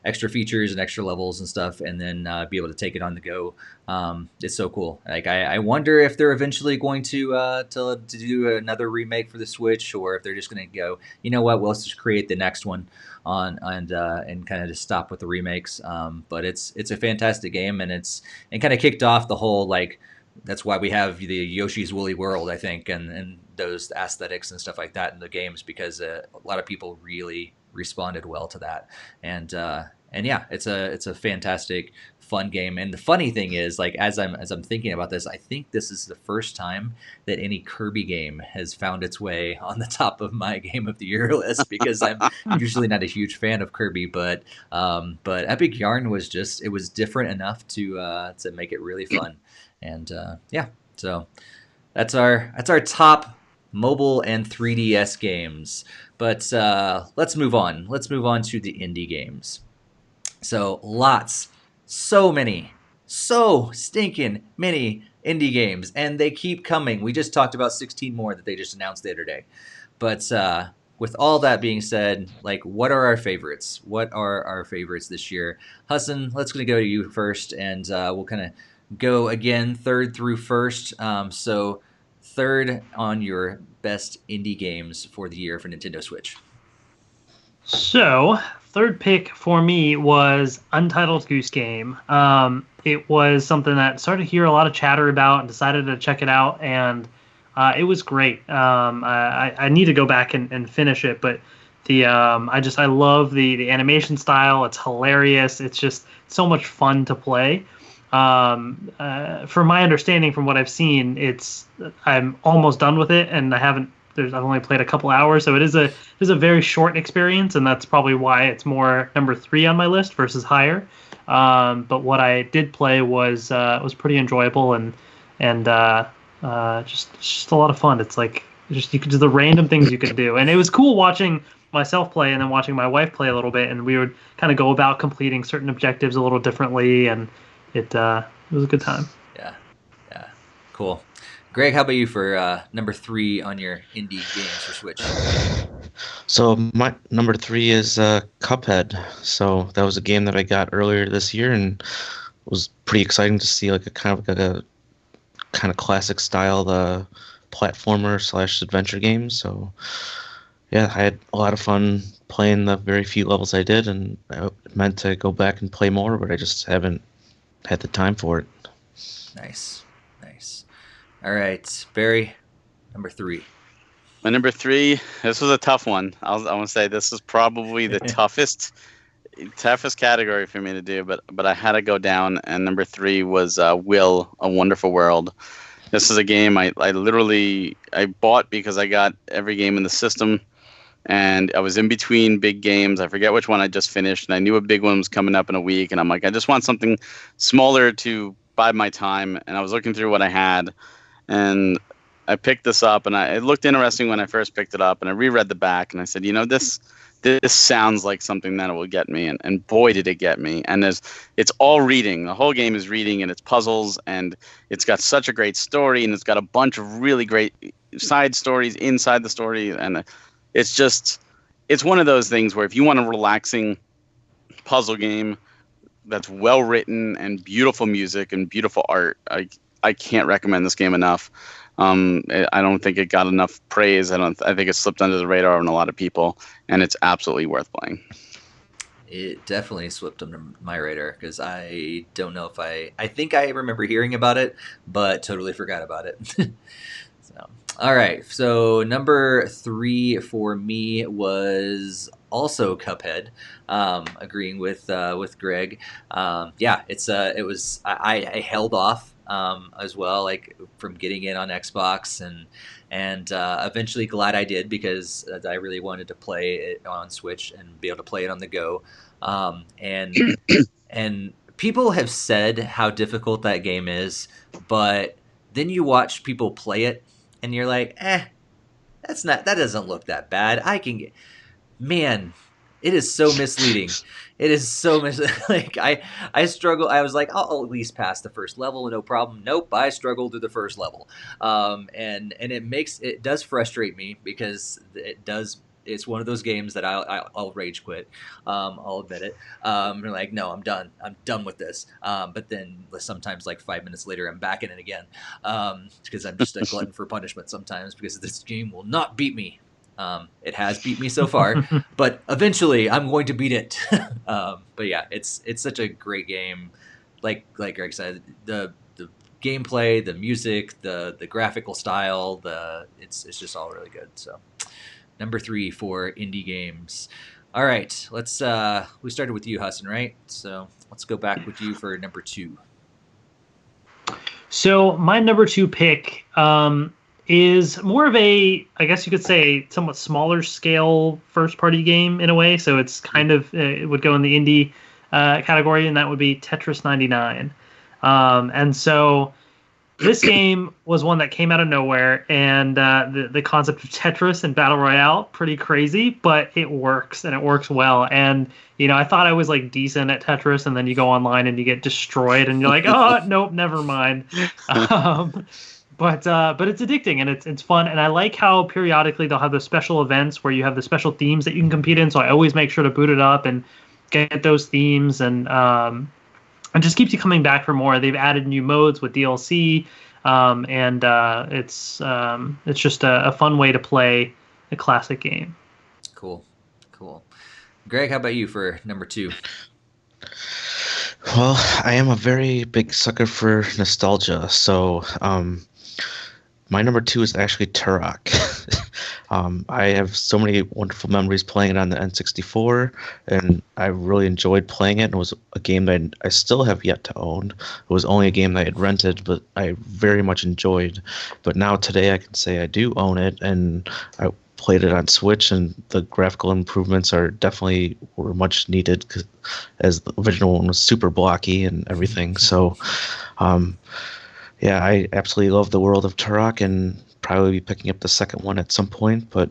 extra features and extra levels and stuff, and then be able to take it on the go. It's so cool. Like I wonder if they're eventually going to do another remake for the Switch, or if they're just going to go, you know what, well, let's just create the next one on and kind of just stop with the remakes. But it's a fantastic game, and kind of kicked off the whole, like, that's why we have the Yoshi's Woolly World, I think, and those aesthetics and stuff like that in the games, because a lot of people really responded well to that. And yeah, it's a fantastic, fun game. And the funny thing is, like, as I'm thinking about this, I think this is the first time that any Kirby game has found its way on the top of my Game of the Year list, because I'm usually not a huge fan of Kirby, but Epic Yarn was different enough to make it really fun. And yeah, so that's our top mobile and 3DS games. But let's move on. Let's move on to the indie games. So so stinking many indie games, and they keep coming. We just talked about 16 more that they just announced the other day. But with all that being said, like, what are our favorites? What are our favorites this year? Hassan, let's go to you first, and we'll kind of go again, third through first. So third on your best indie games for the year for Nintendo Switch. So, third pick for me was Untitled Goose Game. It was something that started to hear a lot of chatter about, and decided to check it out, and it was great. I need to go back and finish it, but I love the animation style. It's hilarious. It's just so much fun to play. From my understanding, from what I've seen, I'm almost done with it, and I've only played a couple hours, so it is a very short experience, and that's probably why it's more number 3 on my list versus higher. But what I did play was pretty enjoyable, and just a lot of fun. It's like you could do the random things you could do, and it was cool watching myself play and then watching my wife play a little bit, and we would kind of go about completing certain objectives a little differently, and it was a good time. Yeah, cool. Greg, how about you for number 3 on your indie games for Switch? So my number 3 is Cuphead. So that was a game that I got earlier this year, and it was pretty exciting to see, like, a kind of classic style platformer / adventure game. So yeah, I had a lot of fun playing the very few levels I did, and I meant to go back and play more, but I just haven't had the time for it. Nice. All right, Barry, number 3. My number 3, this was a tough one. I want to say this is probably the toughest category for me to do, but I had to go down, and number 3 was Will, A Wonderful World. This is a game I bought because I got every game in the system, and I was in between big games. I forget which one I just finished, and I knew a big one was coming up in a week, and I'm like, I just want something smaller to bide my time, and I was looking through what I had, and I picked this up, and it looked interesting when I first picked it up, and I reread the back, and I said, this this sounds like something that will get me, and boy did it get me. And it's all reading. The whole game is reading, and it's puzzles, and it's got such a great story, and it's got a bunch of really great side stories inside the story, and it's one of those things where if you want a relaxing puzzle game that's well written and beautiful music and beautiful art, I can't recommend this game enough. I don't think it got enough praise. I think it slipped under the radar on a lot of people, and it's absolutely worth playing. It definitely slipped under my radar because I don't know if I think I remember hearing about it, but totally forgot about it. So, all right. So number 3 for me was also Cuphead. Agreeing with Greg. Yeah, I held off as well, like from getting in on Xbox, and eventually glad I did because I really wanted to play it on Switch and be able to play it on the go. And people have said how difficult that game is, but then you watch people play it and you're like, that doesn't look that bad. Man, it is so misleading. It is so like I struggle. I was like, I'll at least pass the first level, no problem. Nope, I struggled through the first level, and it does frustrate me because it's one of those games that I'll rage quit. I'll admit it. I'm like, no, I'm done. I'm done with this. But then sometimes, like 5 minutes later, I'm back in it again because I'm just a glutton for punishment sometimes because this game will not beat me. It has beat me so far, but eventually I'm going to beat it. But yeah, it's such a great game. Like Greg said, the gameplay, the music, the graphical style, it's just all really good. So number 3 for indie games. All right, let's we started with you, Hassan, right? So let's go back with you for number 2. So my number 2 pick is more of a, I guess you could say, somewhat smaller scale first-party game in a way. So it's kind of, it would go in the indie category, and that would be Tetris 99. And so this game was one that came out of nowhere, and the concept of Tetris and Battle Royale, pretty crazy, but it works, and it works well. And, I thought I was like decent at Tetris, and then you go online and you get destroyed, and you're like, oh, nope, never mind. But it's addicting, and it's fun, and I like how periodically they'll have the special events where you have the special themes that you can compete in. So I always make sure to boot it up and get those themes, and just keeps you coming back for more. They've added new modes with DLC, and it's just a fun way to play a classic game. Cool. Greg, how about you for number 2? Well, I am a very big sucker for nostalgia, so my number 2 is actually Turok. I have so many wonderful memories playing it on the N64, and I really enjoyed playing it. It was a game that I still have yet to own. It was only a game that I had rented, but I very much enjoyed. But now today I can say I do own it, and I played it on Switch, and the graphical improvements were much needed, as the original one was super blocky and everything. So yeah, I absolutely love the world of Turok, and probably be picking up the second one at some point. But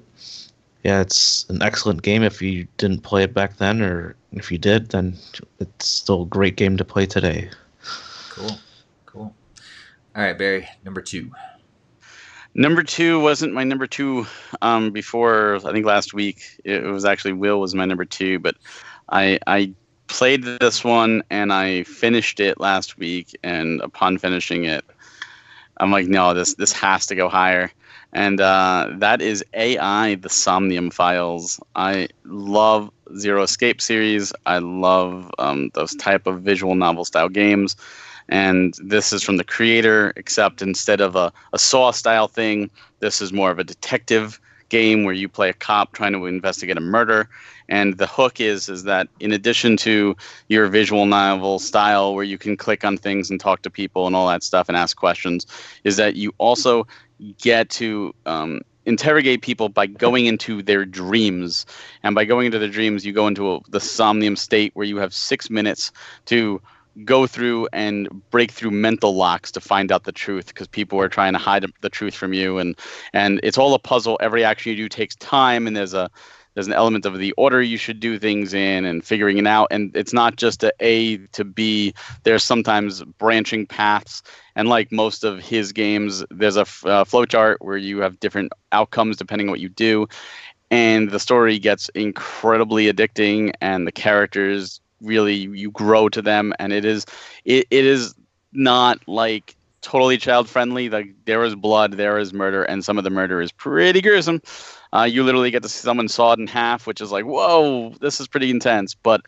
yeah, it's an excellent game if you didn't play it back then, or if you did, then it's still a great game to play today. Cool. All right, Barry, number 2. Number 2 wasn't my number 2 before, I think last week. It was actually Will was my number 2, but I played this one and I finished it last week, and upon finishing it, I'm like, no, this has to go higher. And that is AI, the Somnium Files. I love Zero Escape series. I love those type of visual novel style games. And this is from the creator, except instead of a Saw style thing, this is more of a detective game where you play a cop trying to investigate a murder. And the hook is that in addition to your visual novel style where you can click on things and talk to people and all that stuff and ask questions, is that you also get to interrogate people by going into their dreams. And by going into their dreams, you go into the somnium state where you have 6 minutes to go through and break through mental locks to find out the truth, because people are trying to hide the truth from you, and it's all a puzzle. Every action you do takes time, and there's There's an element of the order you should do things in and figuring it out. And it's not just A to B. There's sometimes branching paths. And like most of his games, there's a flowchart where you have different outcomes depending on what you do. And the story gets incredibly addicting, and the characters really, you grow to them. And it is not like totally child friendly. Like, there is blood, there is murder, and some of the murder is pretty gruesome. You literally get to see someone sawed in half, which is like, whoa, this is pretty intense. But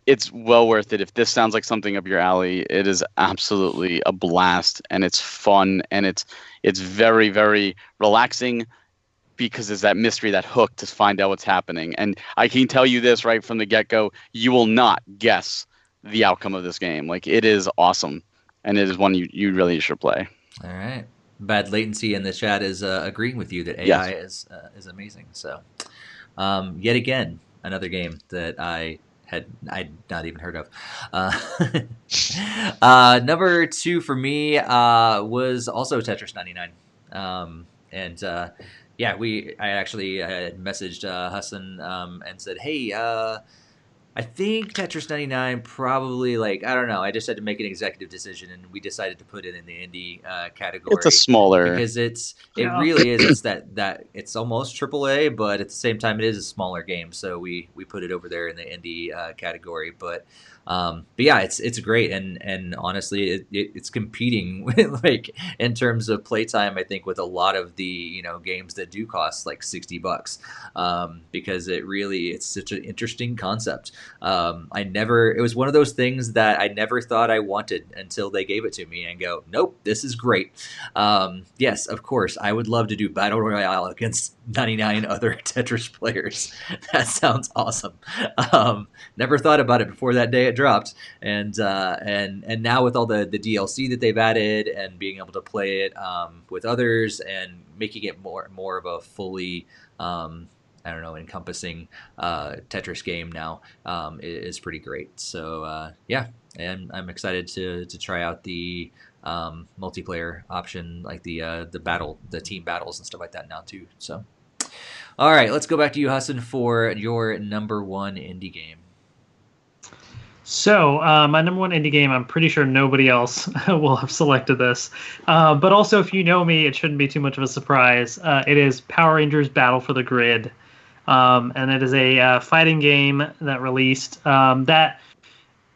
it's well worth it. If this sounds like something up your alley, it is absolutely a blast, and it's fun, and it's very, very relaxing, because there's that mystery, that hook to find out what's happening. And I can tell you this right from the get-go, you will not guess the outcome of this game. Like, it is awesome, and it is one you really should play. All right. Bad Latency in the chat is agreeing with you that AI is amazing. So, yet again, another game that I'd not even heard of. Number 2 for me was also Tetris 99. I actually had messaged Hassan and said, hey, I think Tetris 99 probably, like, I don't know. I just had to make an executive decision, and we decided to put it in the indie category. It's a smaller, because it really is. It's that it's almost AAA, but at the same time, it is a smaller game. So we put it over there in the indie category. But yeah, it's great, and honestly, it's competing with, like, in terms of playtime, I think, with a lot of the games that do cost like $60, because it's such an interesting concept. It was one of those things that I never thought I wanted until they gave it to me and go, nope, this is great. Yes, of course, I would love to do Battle Royale against 99 other Tetris players. That sounds awesome. Never thought about it before that day it dropped, and now with all the DLC that they've added and being able to play it with others and making it more of a fully encompassing Tetris game now is pretty great. So yeah, and I'm excited to try out the multiplayer option, like the team battles and stuff like that now too. So, all right, let's go back to you, Hassan, for your number 1 indie game. So my number 1 indie game, I'm pretty sure nobody else will have selected this. But also, if you know me, it shouldn't be too much of a surprise. It is Power Rangers Battle for the Grid. And it is a fighting game that released that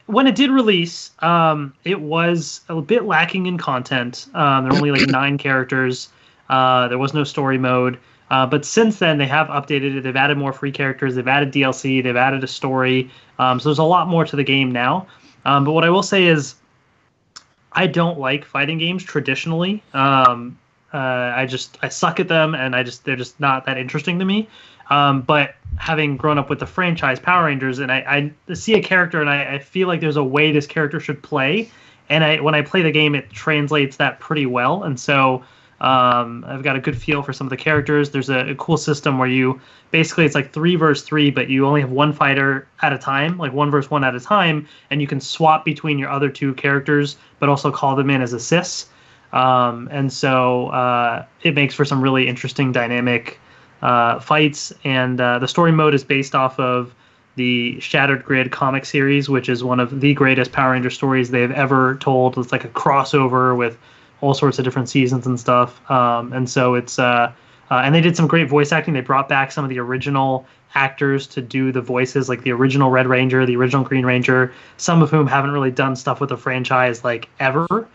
when it did release, it was a bit lacking in content. There were only like 9 characters. There was no story mode. But since then, they have updated it. They've added more free characters. They've added DLC. They've added a story. So there's a lot more to the game now. But what I will say is I don't like fighting games traditionally. I suck at them, and they're just not that interesting to me. But having grown up with the franchise Power Rangers, and I see a character, and I feel like there's a way this character should play. And when I play the game, it translates that pretty well. And so I've got a good feel for some of the characters. There's a cool system where it's like 3 versus 3, but you only have one fighter at a time, like 1 versus 1 at a time, and you can swap between your other 2 characters, but also call them in as assists. And so it makes for some really interesting dynamic fights. And the story mode is based off of the Shattered Grid comic series, which is one of the greatest Power Ranger stories they've ever told. It's like a crossover with all sorts of different seasons and stuff. And so it's and they did some great voice acting. They brought back some of the original actors to do the voices, like the original Red Ranger, the original Green Ranger, some of whom haven't really done stuff with the franchise like ever.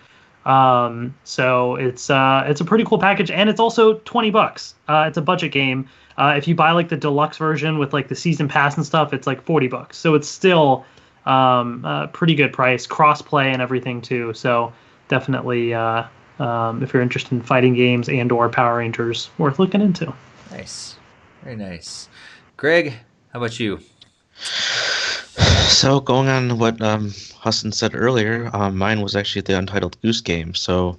So it's a pretty cool package, and it's also $20. It's a budget game. If you buy like the deluxe version with like the season pass and stuff, it's like $40. So it's still a pretty good price, cross play and everything too. So definitely, if you're interested in fighting games and/or Power Rangers, worth looking into. Nice, very nice. Greg, how about you? So going on what Hassan said earlier, mine was actually the Untitled Goose Game. So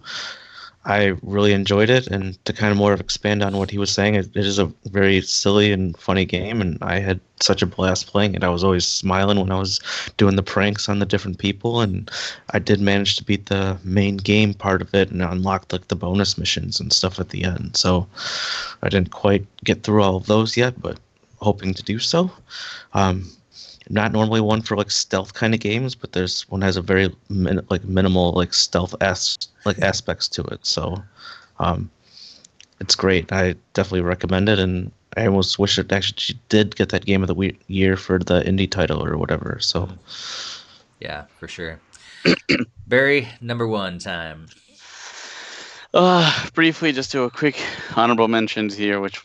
I really enjoyed it, and to kind of more expand on what he was saying, it is a very silly and funny game, and I had such a blast playing it. I was always smiling when I was doing the pranks on the different people, and I did manage to beat the main game part of it and unlock like the bonus missions and stuff at the end. So I didn't quite get through all of those yet, but hoping to do so. Not normally one for like stealth kind of games, but there's one has a very minimal like stealth aspects to it. So it's great. I definitely recommend it, and I almost wish it actually did get that game of the year for the indie title or whatever. So yeah, for sure. Barry, number one time. Briefly, just do a quick honorable mentions here, which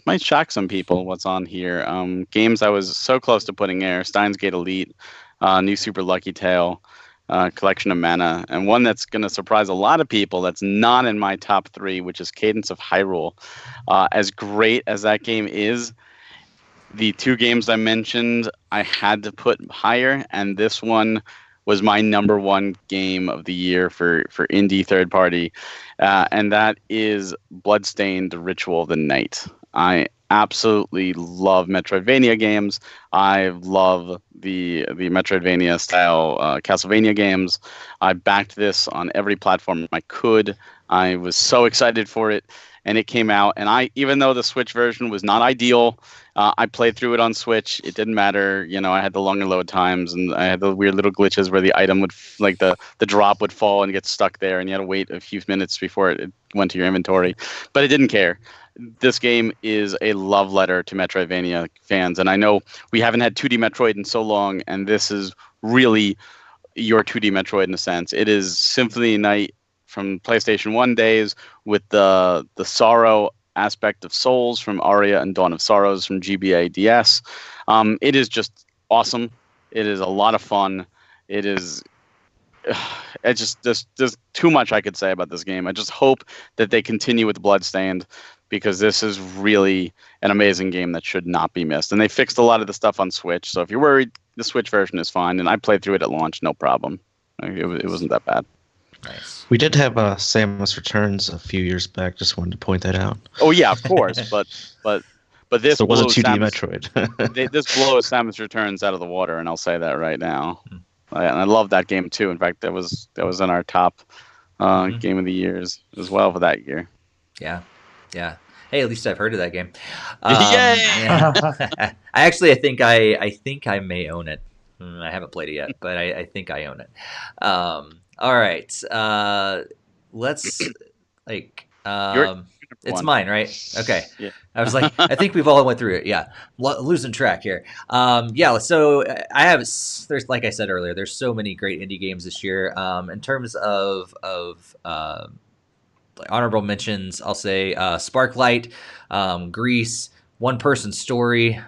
might shock some people. What's on here? Games I was so close to putting there: Steins Gate Elite, New Super Lucky Tale, Collection of Mana, and one that's going to surprise a lot of people. That's not in my top 3, which is Cadence of Hyrule. As great as that game is, the 2 games I mentioned I had to put higher, and this one was my number 1 game of the year for indie third party, and that is Bloodstained: Ritual of the Night. I absolutely love Metroidvania games. I love the Metroidvania style Castlevania games. I backed this on every platform I could. I was so excited for it, and it came out. And even though the Switch version was not ideal, I played through it on Switch. It didn't matter. I had the longer load times, and I had the weird little glitches where the item would, like the drop would fall and get stuck there, and you had to wait a few minutes before it went to your inventory. But I didn't care. This game is a love letter to Metroidvania fans, and I know we haven't had 2D Metroid in so long, and this is really your 2D Metroid in a sense. It is Symphony Night from PlayStation 1 days with the sorrow aspect of Souls from Aria and Dawn of Sorrows from GBA DS. It is just awesome. It is a lot of fun. It is... there's too much I could say about this game. I just hope that they continue with Bloodstained, because this is really an amazing game that should not be missed. And they fixed a lot of the stuff on Switch, so if you're worried, the Switch version is fine. And I played through it at launch, no problem. It wasn't that bad. Nice. We did have Samus Returns a few years back. Just wanted to point that out. Oh yeah, of course, but this so it was a blows 2D Metroid. This blows Samus Returns out of the water, and I'll say that right now. And I love that game too. In fact, that was in our top game of the years as well for that year. Yeah. Hey, at least I've heard of that game. Yay! Yeah. I think I may own it. I haven't played it yet, but I think I own it. All right. Let's it's mine, right? Okay. Yeah. I was like, I think we've all went through it. Yeah. Losing track here. Yeah. So there's, like I said earlier, there's so many great indie games this year. In terms of honorable mentions, I'll say Sparklight, Grease, One Person Story,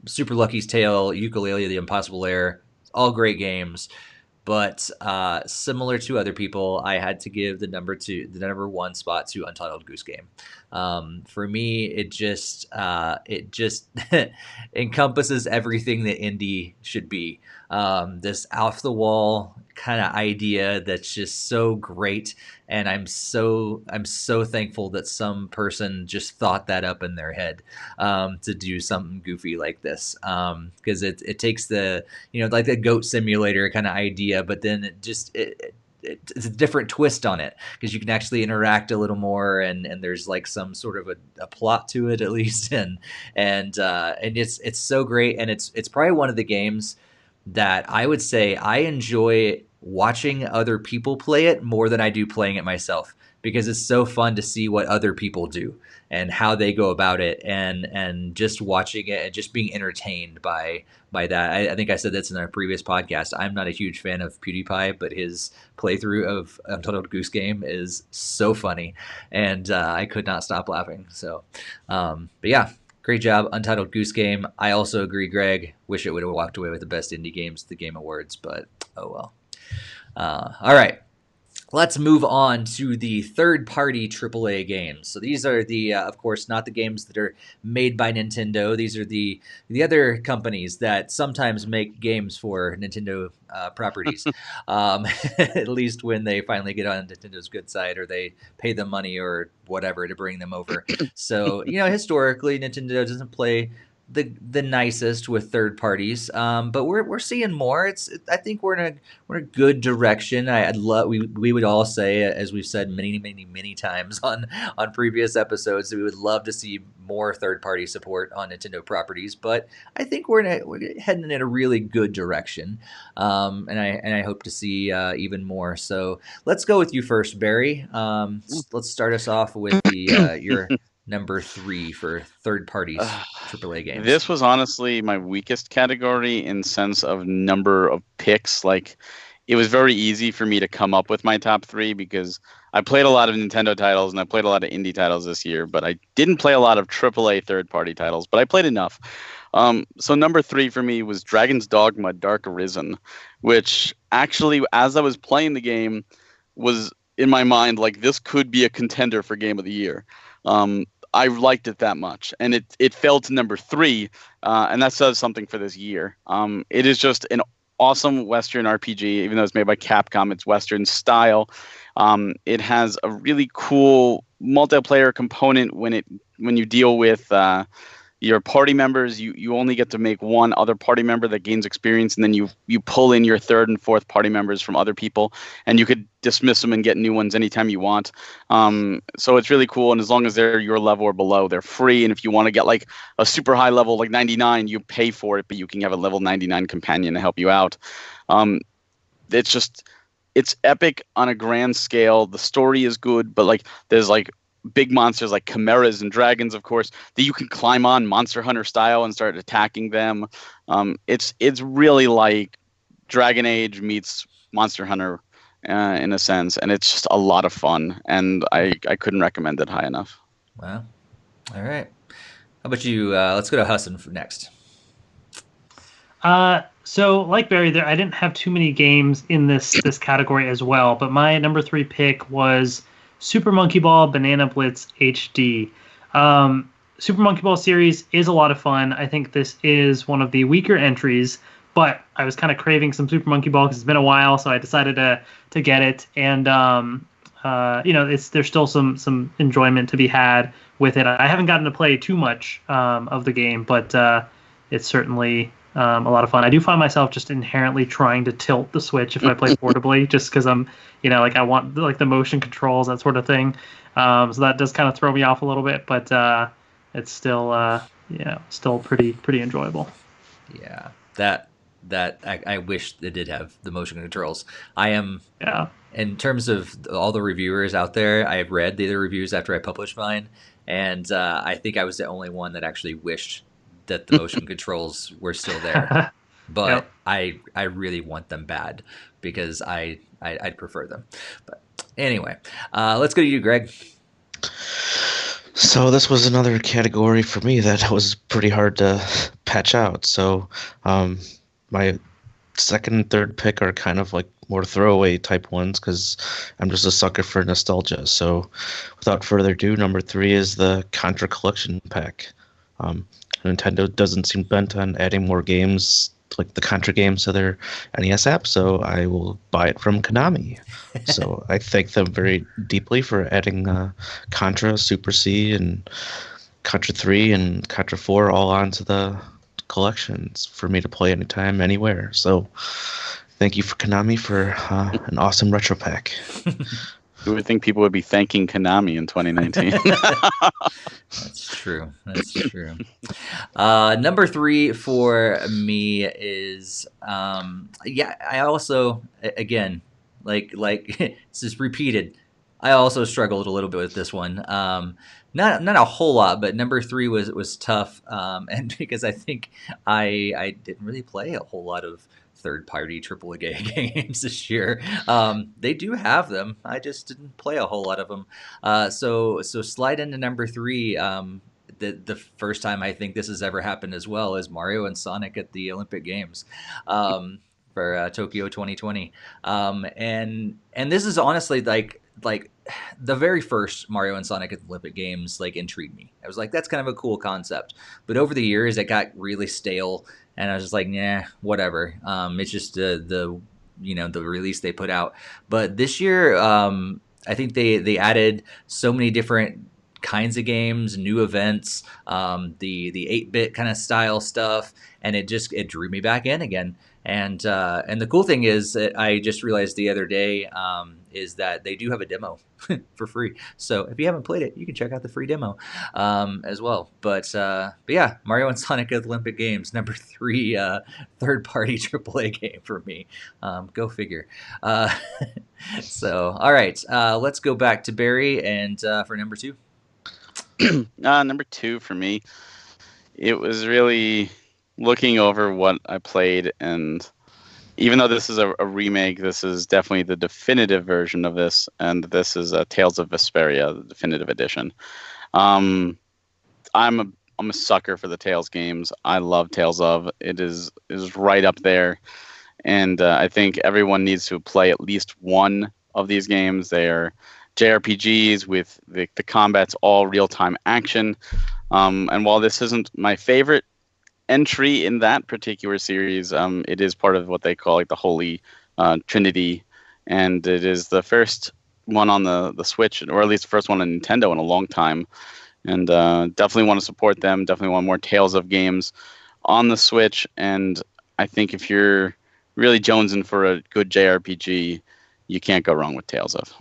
Super Lucky's Tale, Yooka-Laylee: The Impossible Lair, all great games. But similar to other people, I had to give the number 1 spot to Untitled Goose Game. For me, it just encompasses everything that indie should be. This off the wall kind of idea that's just so great, and I'm so thankful that some person just thought that up in their head to do something goofy like this, because it takes the like the goat simulator kind of idea, but then it's a different twist on it, because you can actually interact a little more, and there's like some sort of a plot to it at least, and it's so great, and it's probably one of the games that I would say I enjoy watching other people play it more than I do playing it myself, because it's so fun to see what other people do and how they go about it, and just watching it and just being entertained by that. I think I said this in our previous podcast. I'm not a huge fan of PewDiePie, but his playthrough of Untitled Goose Game is so funny, and I could not stop laughing. So, but yeah. Great job, Untitled Goose Game. I also agree, Greg. Wish it would have walked away with the best indie games at the Game Awards, but oh well. All right. Let's move on to the third-party AAA games. So these are the, of course, not the games that are made by Nintendo. These are the other companies that sometimes make games for Nintendo properties, at least when they finally get on Nintendo's good side, or they pay them money or whatever to bring them over. So, historically, Nintendo doesn't play the nicest with third parties, but we're seeing more. I think we're in a good direction. I'd love we would all say, as we've said many times on previous episodes, that we would love to see more third party support on Nintendo properties. But I think we're heading in a really good direction, and I hope to see even more. So let's go with you first, Barry. Let's start us off with the your number 3 for third parties AAA games. This was honestly my weakest category in sense of number of picks. Like, it was very easy for me to come up with my top 3 because I played a lot of Nintendo titles and I played a lot of indie titles this year, but I didn't play a lot of AAA third-party titles, but I played enough. So number 3 for me was Dragon's Dogma Dark Arisen, which actually, as I was playing the game, was in my mind like this could be a contender for Game of the Year. I liked it that much, and it fell to number 3, and that says something for this year. It is just an awesome Western RPG, even though it's made by Capcom. It's Western style. It has a really cool multiplayer component when you deal with your party members. You only get to make one other party member that gains experience, and then you pull in your third and fourth party members from other people, and you could dismiss them and get new ones anytime you want. So it's really cool, and as long as they're your level or below, they're free. And if you want to get like a super high level, like 99, you pay for it, but you can have a level 99 companion to help you out. It's epic on a grand scale. The story is good, but like there's like big monsters like chimeras and dragons, of course, that you can climb on Monster Hunter style and start attacking them. It's really like Dragon Age meets Monster Hunter in a sense, and it's just a lot of fun, and I couldn't recommend it high enough. Wow. All right. How about you? Let's go to Hassan next. So like Barry, there I didn't have too many games in this category as well, but my number 3 pick was Super Monkey Ball Banana Blitz HD. Super Monkey Ball series is a lot of fun. I think this is one of the weaker entries, but I was kind of craving some Super Monkey Ball because it's been a while, so I decided to get it. And there's still some enjoyment to be had with it. I haven't gotten to play too much of the game, but it's certainly a lot of fun. I do find myself just inherently trying to tilt the Switch if I play portably, just because I'm, I want like the motion controls, that sort of thing. So that does kind of throw me off a little bit, but it's still, still pretty enjoyable. Yeah, that I wish it did have the motion controls. I am. Yeah. In terms of all the reviewers out there, I have read the other reviews after I published mine, and I think I was the only one that actually wished that the motion controls were still there, but yep. I really want them bad because I'd prefer them. But anyway, let's go to you, Greg. So this was another category for me that was pretty hard to patch out. So my second and third pick are kind of like more throwaway type ones because I'm just a sucker for nostalgia. So without further ado, number 3 is the Contra Collection Pack. Nintendo doesn't seem bent on adding more games like the Contra games to their NES app, so I will buy it from Konami. So I thank them very deeply for adding Contra, Super C, and Contra 3 and Contra 4 all onto the collections for me to play anytime, anywhere. So thank you for Konami for an awesome retro pack. Who would think people would be thanking Konami in 2019? That's true. Number 3 for me is I also, again, like it's just repeated. I also struggled a little bit with this one. Not a whole lot, but number 3 was tough, and because I think I didn't really play a whole lot of third-party AAA games this year. They do have them. I just didn't play a whole lot of them. So slide into number 3. The first time I think this has ever happened as well is Mario and Sonic at the Olympic Games for Tokyo 2020. And this is honestly like the very first Mario and Sonic at the Olympic Games intrigued me. I was like, that's kind of a cool concept. But over the years, it got really stale. And I was just like, nah, whatever. It's just the release they put out. But this year, I think they added so many different kinds of games, new events, the 8-bit kind of style stuff, and it drew me back in again. And the cool thing is that I just realized the other day is that they do have a demo for free. So if you haven't played it, you can check out the free demo as well. But yeah, Mario and Sonic Olympic Games, number 3 third-party AAA game for me. Go figure. So all right, let's go back to Barry and for number 2. Number 2 for me, it was really looking over what I played, and even though this is a remake, this is definitely the definitive version of this, and this is Tales of Vesperia, the definitive edition. I'm a sucker for the Tales games. I love Tales of. It is right up there, and I think everyone needs to play at least one of these games. They are JRPGs with the combat's all real-time action, and while this isn't my favorite entry in that particular series, it is part of what they call like the Holy Trinity, and it is the first one on the Switch, or at least the first one on Nintendo in a long time, and definitely want to support them. Definitely want more Tales of games on the Switch, and I think if you're really jonesing for a good JRPG, you can't go wrong with Tales of.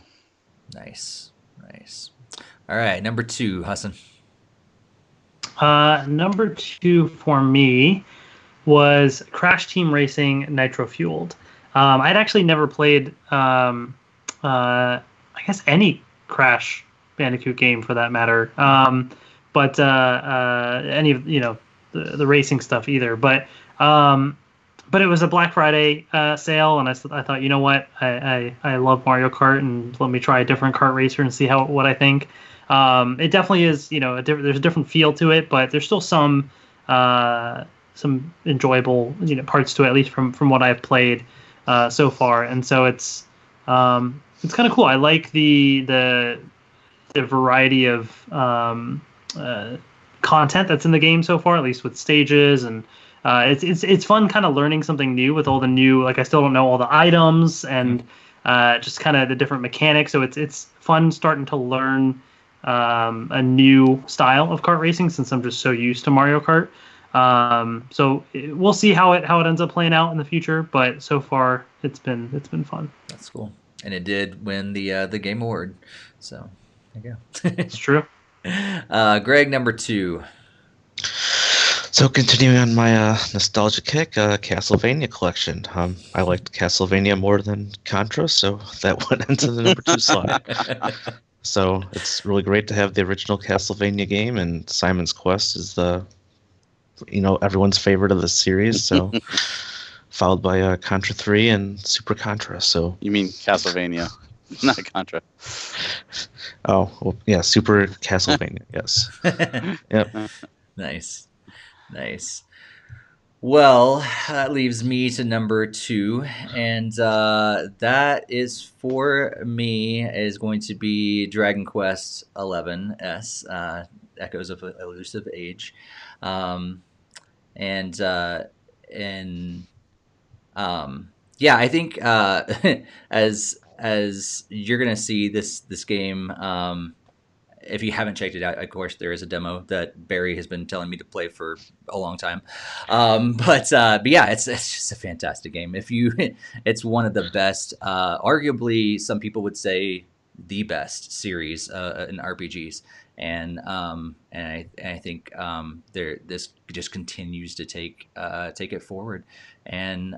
Nice. All right, number 2, Hassan. Number 2 for me was Crash Team Racing Nitro Fueled. I'd actually never played, I guess, any Crash Bandicoot game for that matter, but any of the racing stuff either. But it was a Black Friday sale, and I thought, you know what, I love Mario Kart, and let me try a different kart racer and see what I think. It definitely is, there's a different feel to it, but there's still some enjoyable parts to it, at least from what I've played so far. And so it's kind of cool. I like the variety of content that's in the game so far, at least with stages, and it's fun kind of learning something new with all the new, like I still don't know all the items and just kind of the different mechanics. So it's fun starting to learn a new style of kart racing since I'm just so used to Mario Kart. So we'll see how it ends up playing out in the future, but so far it's been fun. That's cool, and it did win the Game Award. So there you go. It's true. Greg, number 2. So continuing on my nostalgia kick, Castlevania collection. I liked Castlevania more than Contra, so that went into the number 2 slot. So it's really great to have the original Castlevania game, and Simon's Quest is everyone's favorite of the series. So followed by Contra 3 and Super Contra. So you mean Castlevania, not Contra? Oh, well, yeah, Super Castlevania. Yes. Yep. Nice. Well, that leaves me to number 2, and that is for me is going to be Dragon Quest XI-S, Echoes of Elusive Age, yeah, I think as you're gonna see this game. If you haven't checked it out, of course, there is a demo that Barry has been telling me to play for a long time. But yeah, it's just a fantastic game. It's one of the best, arguably some people would say the best series in RPGs. And I think this just continues to take it forward. And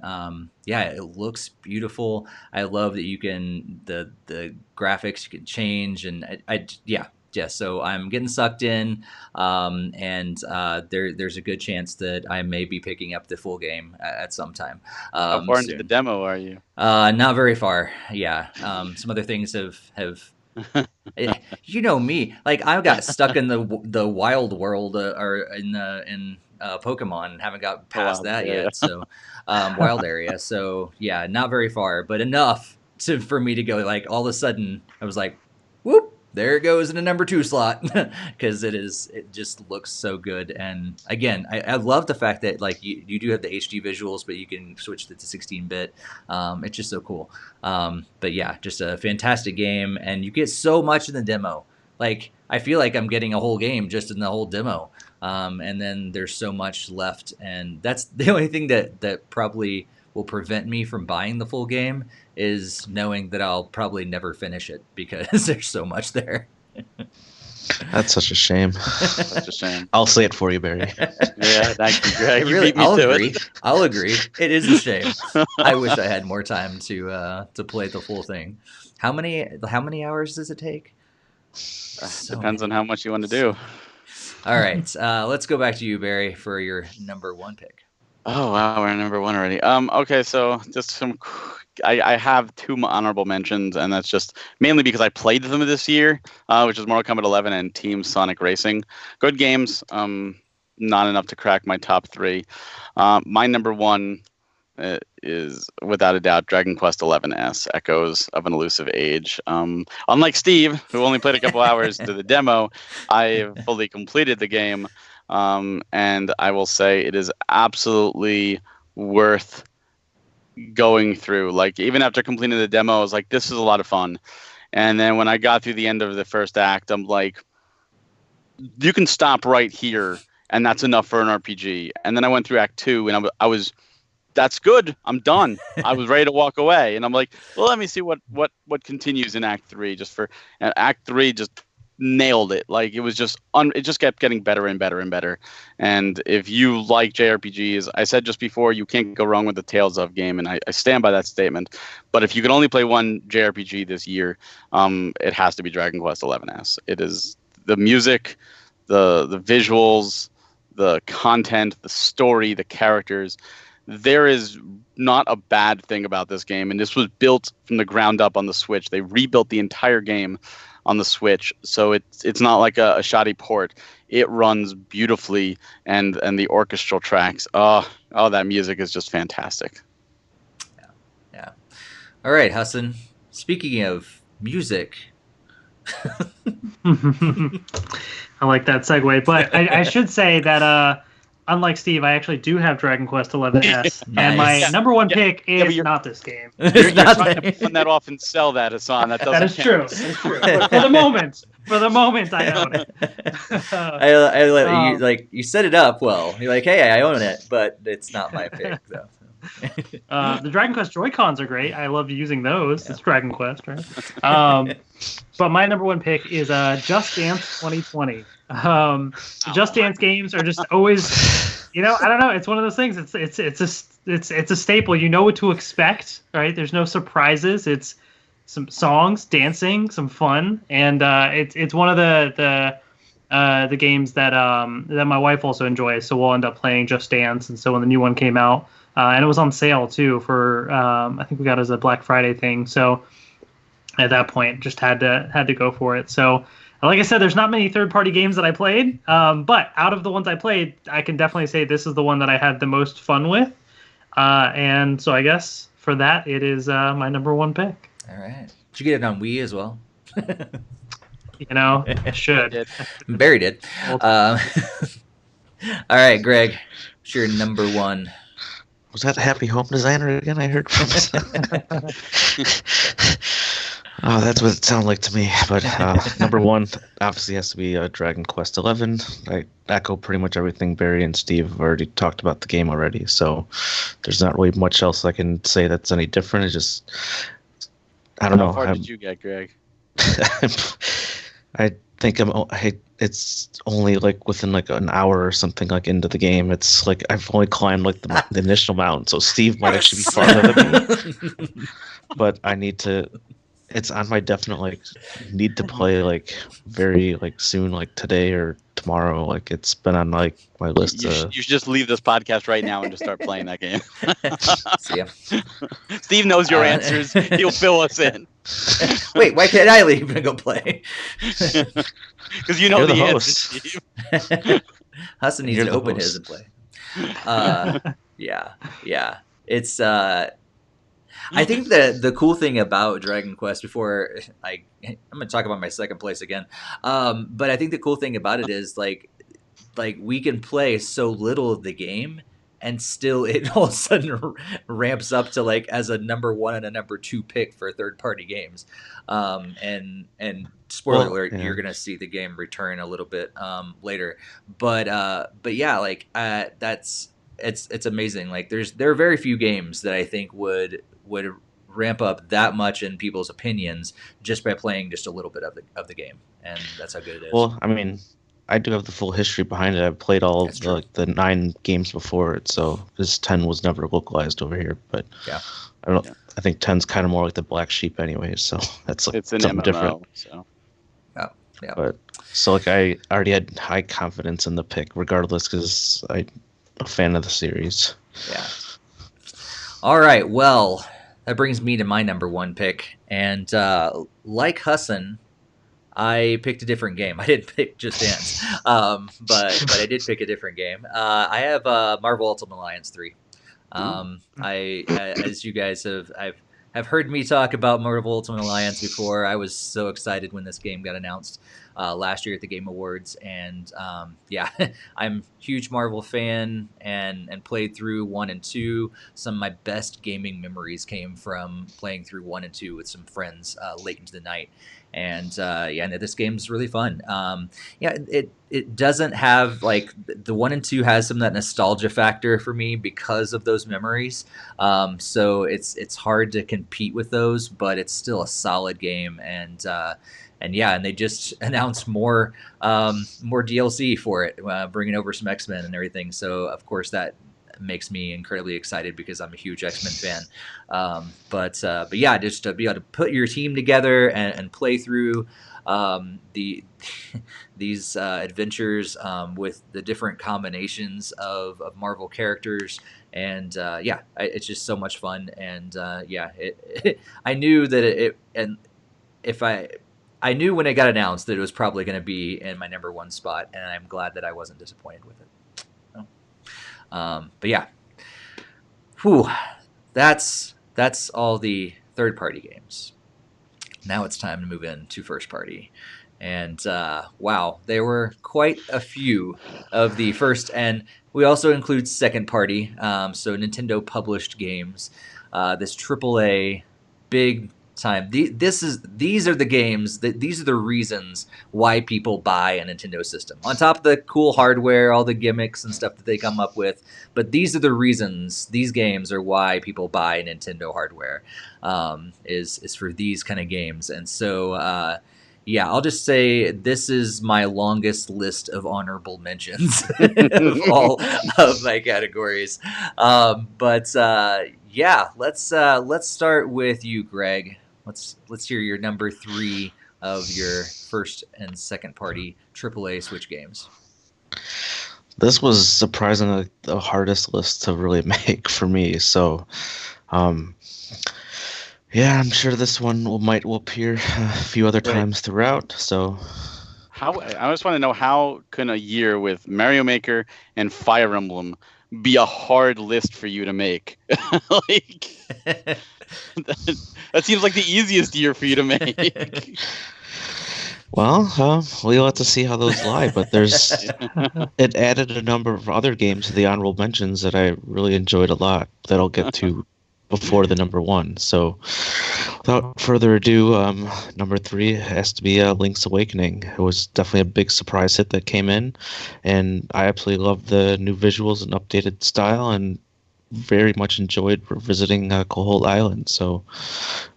yeah, it looks beautiful. I love that you can the graphics you can change, and yeah, so I'm getting sucked in, and there's a good chance that I may be picking up the full game at some time. How far into the demo are you? Not very far. Yeah, some other things have you know me, like I got stuck in the wild world or in Pokemon and haven't got past that yet. So wild area. So yeah, not very far, but enough for me to go like all of a sudden I was like, whoop. There it goes in the number 2 slot because it just looks so good. And again, I love the fact that like you do have the HD visuals, but you can switch it to 16-bit. It's just so cool. But yeah, just a fantastic game, and you get so much in the demo. Like, I feel like I'm getting a whole game just in the whole demo. And then there's so much left, and that's the only thing that probably will prevent me from buying the full game, is knowing that I'll probably never finish it because there's so much there. That's such a shame. Such a shame. I'll say it for you, Barry. Yeah, thank you, Greg. You Really, beat me I'll to agree. it. I'll agree. It is a shame. I wish I had more time to play the full thing. How many hours does it take? Depends on how much you want to do. All right, let's go back to you, Barry, for your number one pick. Oh wow, we're number one already. Okay, so just some. I have two honorable mentions, and that's just mainly because I played them this year, which is Mortal Kombat 11 and Team Sonic Racing. Good games. Not enough to crack my top three. My number one is without a doubt Dragon Quest XI-S, Echoes of an Elusive Age. Unlike Steve, who only played a couple hours to the demo, I fully completed the game. And I will say it is absolutely worth going through. Like, even after completing the demo, I was like, this is a lot of fun. And then when I got through the end of the first act, I'm like, you can stop right here, and that's enough for an RPG. And then I went through Act 2, and I was that's good. I'm done. I was ready to walk away. And I'm like, well, let me see what continues in Act 3. And Act 3 just nailed it. Like, it was just it just kept getting better and better and better. And if you like JRPGs, I said just before, you can't go wrong with the Tales of game, and I stand by that statement. But if you can only play one JRPG this year, it has to be Dragon Quest XI-S. It is the music, the visuals, the content, the story, the characters. There is not a bad thing about this game, and this was built from the ground up on the Switch. They rebuilt the entire game on the Switch, so it's not like a shoddy port. It runs beautifully, and the orchestral tracks. Oh, that music is just fantastic. Yeah. All right, Hassan. Speaking of music, I like that segue, but I should say that unlike Steve, I actually do have Dragon Quest XI-S, and my number one pick is not this game. You're trying to put that off and sell that, Hassan. That is true. That is true. But for the moment, I own it. You set it up well. You're like, hey, I own it, but it's not my pick, though. The Dragon Quest Joy-Cons are great. I love using those. Yeah. It's Dragon Quest, right? But my number one pick is Just Dance 2020. Just Dance games are just always, I don't know. It's one of those things. It's a staple. You know what to expect, right? There's no surprises. It's some songs, dancing, some fun, and it's one of the games that my wife also enjoys. So we'll end up playing Just Dance, and so when the new one came out, and it was on sale too for I think we got it as a Black Friday thing. So at that point, just had to go for it. So. Like I said, there's not many third-party games that I played, but out of the ones I played, I can definitely say this is the one that I had the most fun with. And so I guess for that, it is my number one pick. All right. Did you get it on Wii as well? I should. Barry did. All right, Greg, what's your number one? Was that Happy Home Designer again? I heard from. Oh, that's what it sounded like to me. But number one obviously has to be Dragon Quest XI. I echo pretty much everything Barry and Steve have already talked about the game already. So there's not really much else I can say that's any different. It's just, I don't know. How far did you get, Greg? I think it's only like within like an hour or something like into the game. It's like I've only climbed like the initial mountain. So Steve might actually be farther than me. But I need to. It's on my definite need to play very soon, like today or tomorrow. Like it's been on my list. You should just leave this podcast right now and just start playing that game. See ya. Steve knows your answers. He'll fill us in. Wait, why can't I leave and go play? Because you know You're the host. answer, Steve. Hassan needs to open his and play. Yeah. It's I think the cool thing about Dragon Quest, before I'm going to talk about my second place again, but I think the cool thing about it is like we can play so little of the game, and still it all of a sudden ramps up to like as a number 1 and a number 2 pick for third party games. And spoiler alert, you're gonna see the game return a little bit later. But yeah, like it's amazing. Like there are very few games that I think would ramp up that much in people's opinions just by playing just a little bit of the game, and that's how good it is. Well, I mean, I do have the full history behind it. I've played all the 9 games before it, so this 10 was never localized over here. But yeah, I don't. Yeah. I think 10's kind of more like the black sheep, anyway. So that's like it's an something MMO, different. So yeah. But so like I already had high confidence in the pick, regardless, because I'm a fan of the series. Yeah. All right. Well, that brings me to my number 1 pick, and like Hassan, I picked a different game. I didn't pick Just Dance, but I did pick a different game. I have Marvel Ultimate Alliance 3. As you guys have heard me talk about Marvel Ultimate Alliance before, I was so excited when this game got announced last year at the Game Awards, and yeah, I'm a huge Marvel fan and played through 1 and 2. Some of my best gaming memories came from playing through 1 and 2 with some friends late into the night. And yeah, this game's really fun. Yeah, it doesn't have like the 1 and 2 has some of that nostalgia factor for me because of those memories. So it's hard to compete with those, but it's still a solid game. And yeah, and they just announced more DLC for it, bringing over some X-Men and everything. So of course that makes me incredibly excited because I'm a huge X-Men fan. But yeah, just to be able to put your team together and play through these adventures with the different combinations of Marvel characters, and yeah, it's just so much fun. And yeah, I knew that I knew when it got announced that it was probably going to be in my number 1 spot, and I'm glad that I wasn't disappointed with it. But yeah, that's all the third-party games. Now it's time to move into first-party. And wow, there were quite a few of the first, and we also include second-party, so Nintendo-published games. This AAA big time. These are the games these are the reasons why people buy a Nintendo system. On top of the cool hardware, all the gimmicks and stuff that they come up with, but these are the reasons. These games are why people buy Nintendo hardware. Is for these kind of games, and so. Yeah, I'll just say this is my longest list of honorable mentions of all of my categories. But yeah, let's start with you, Greg. Let's hear your number 3 of your first and second party AAA Switch games. This was surprisingly the hardest list to really make for me. So, yeah, I'm sure this one will appear a few other times throughout. So, I just want to know, how can a year with Mario Maker and Fire Emblem be a hard list for you to make? Like that seems like the easiest year for you to make. Well, we'll have to see how those lie. But it added a number of other games to the honorable mentions that I really enjoyed a lot that I'll get to before the number 1. So without further ado, number 3 has to be Link's Awakening. It was definitely a big surprise hit that came in, and I absolutely loved the new visuals and updated style, and very much enjoyed visiting Koholt Island. So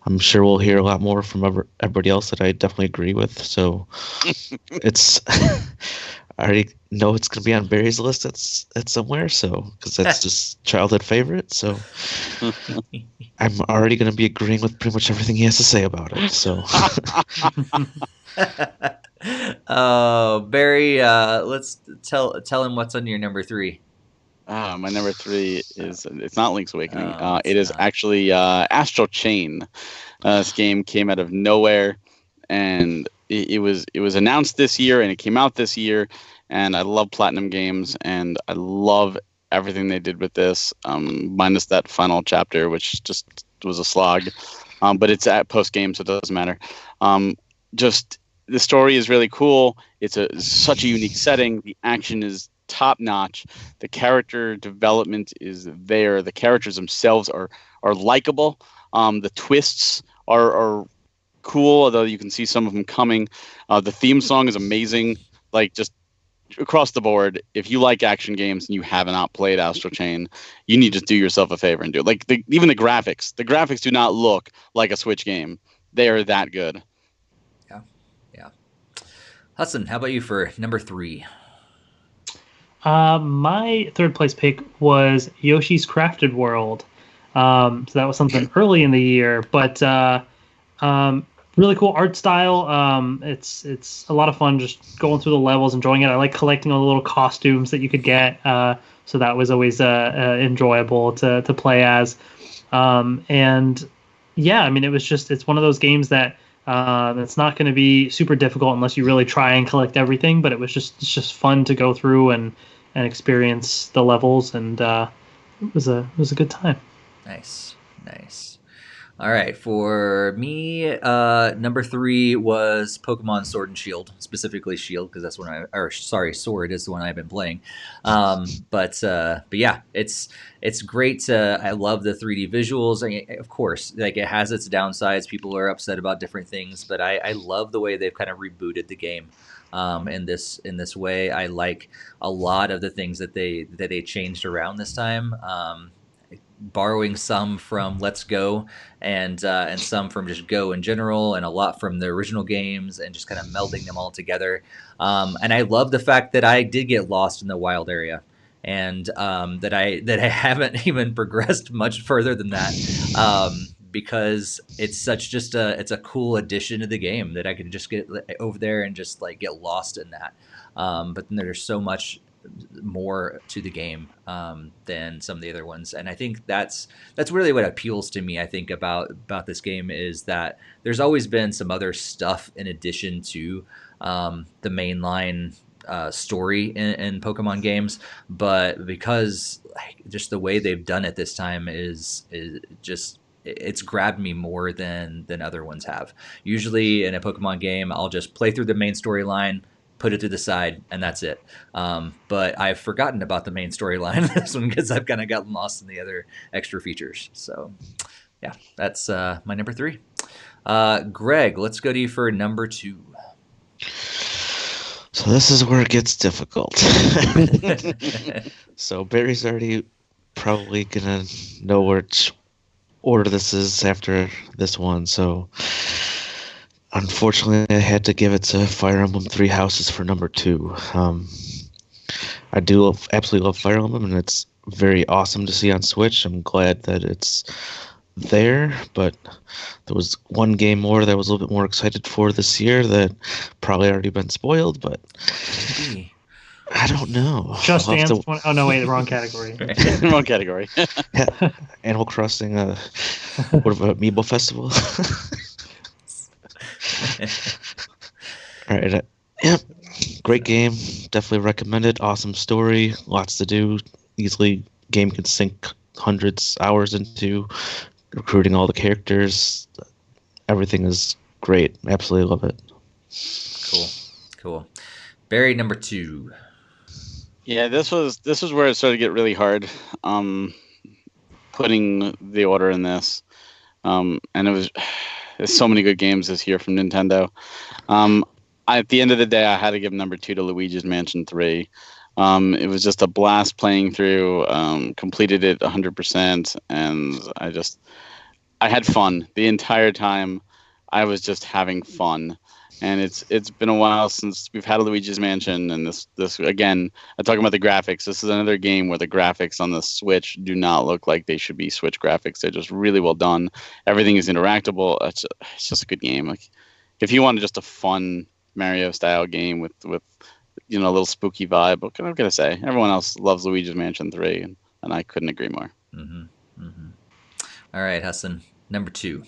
I'm sure we'll hear a lot more from everybody else that I definitely agree with. So it's I already know it's going to be on Barry's list at somewhere, so because that's just childhood favorite. So I'm already going to be agreeing with pretty much everything he has to say about it. So, Barry, let's tell him what's on your number 3. My number 3 it's not Link's Awakening. It is actually Astral Chain. This game came out of nowhere, and it was announced this year, and it came out this year. And I love Platinum Games, and I love everything they did with this, minus that final chapter, which just was a slog. But it's at post game, so it doesn't matter. Just the story is really cool. It's such a unique setting. The action is top notch. The character development is there. The characters themselves are likable. The twists are cool, although you can see some of them coming. The theme song is amazing. Like, just across the board, if you like action games and you have not played Astral Chain, you need to do yourself a favor and do it. Like, even the graphics. The graphics do not look like a Switch game. They are that good. Yeah. Hudson, how about you for number 3? My third place pick was Yoshi's Crafted World. So that was something early in the year, but really cool art style. It's a lot of fun just going through the levels, enjoying it. I like collecting all the little costumes that you could get. So that was always enjoyable to play as. And yeah, I mean, it's one of those games that it's not going to be super difficult unless you really try and collect everything. But it's just fun to go through and experience the levels, and it was a good time. Nice. All right, for me, number 3 was Pokemon Sword and Shield, specifically Shield, because that's Sword is the one I've been playing. But yeah, it's great. I love the 3D visuals. Of course, like, it has its downsides. People are upset about different things, but I love the way they've kind of rebooted the game. In this way, I like a lot of the things that they changed around this time. Borrowing some from Let's Go and some from just Go in general, and a lot from the original games, and just kind of melding them all together. And I love the fact that I did get lost in the wild area, and that I haven't even progressed much further than that. Because it's it's a cool addition to the game that I could just get over there and just like get lost in that. But then there's so much more to the game than some of the other ones, and I think that's really what appeals to me. I think about this game is that there's always been some other stuff in addition to the mainline story in Pokemon games, but because just the way they've done it this time is just, it's grabbed me more than other ones have. Usually in a Pokemon game, I'll just play through the main storyline, put it to the side, and that's it. But I've forgotten about the main storyline this one because I've kind of gotten lost in the other extra features. So yeah, that's my number 3. Greg, let's go to you for number 2. So this is where it gets difficult. So Barry's already probably gonna know which order this is after this one. So unfortunately, I had to give it to Fire Emblem 3 Houses for number 2. I do absolutely love Fire Emblem, and it's very awesome to see on Switch. I'm glad that it's there, but there was one game more that I was a little bit more excited for this year that probably already been spoiled, but I don't know. Just Dance. Oh no, wait, wrong category. Wrong category. Yeah. Animal Crossing. What about Amiibo Festival? All right. Yep. Great game. Definitely recommend it. Awesome story. Lots to do. Easily, game can sink hundreds hours into recruiting all the characters. Everything is great. Absolutely love it. Cool. Barry, number 2. Yeah, this was where it started to get really hard. Putting the order in this, and there's so many good games this year from Nintendo. At the end of the day, I had to give number 2 to Luigi's Mansion 3. It was just a blast playing through. Completed it 100%, and I had fun the entire time. I was just having fun. And it's been a while since we've had a Luigi's Mansion, and this again, I'm talking about the graphics. This is another game where the graphics on the Switch do not look like they should be Switch graphics. They're just really well done. Everything is interactable. It's just a good game. Like, if you wanted just a fun Mario style game with a little spooky vibe, what can I gonna say? Everyone else loves Luigi's Mansion 3, and I couldn't agree more. All right, Hassan, number 2.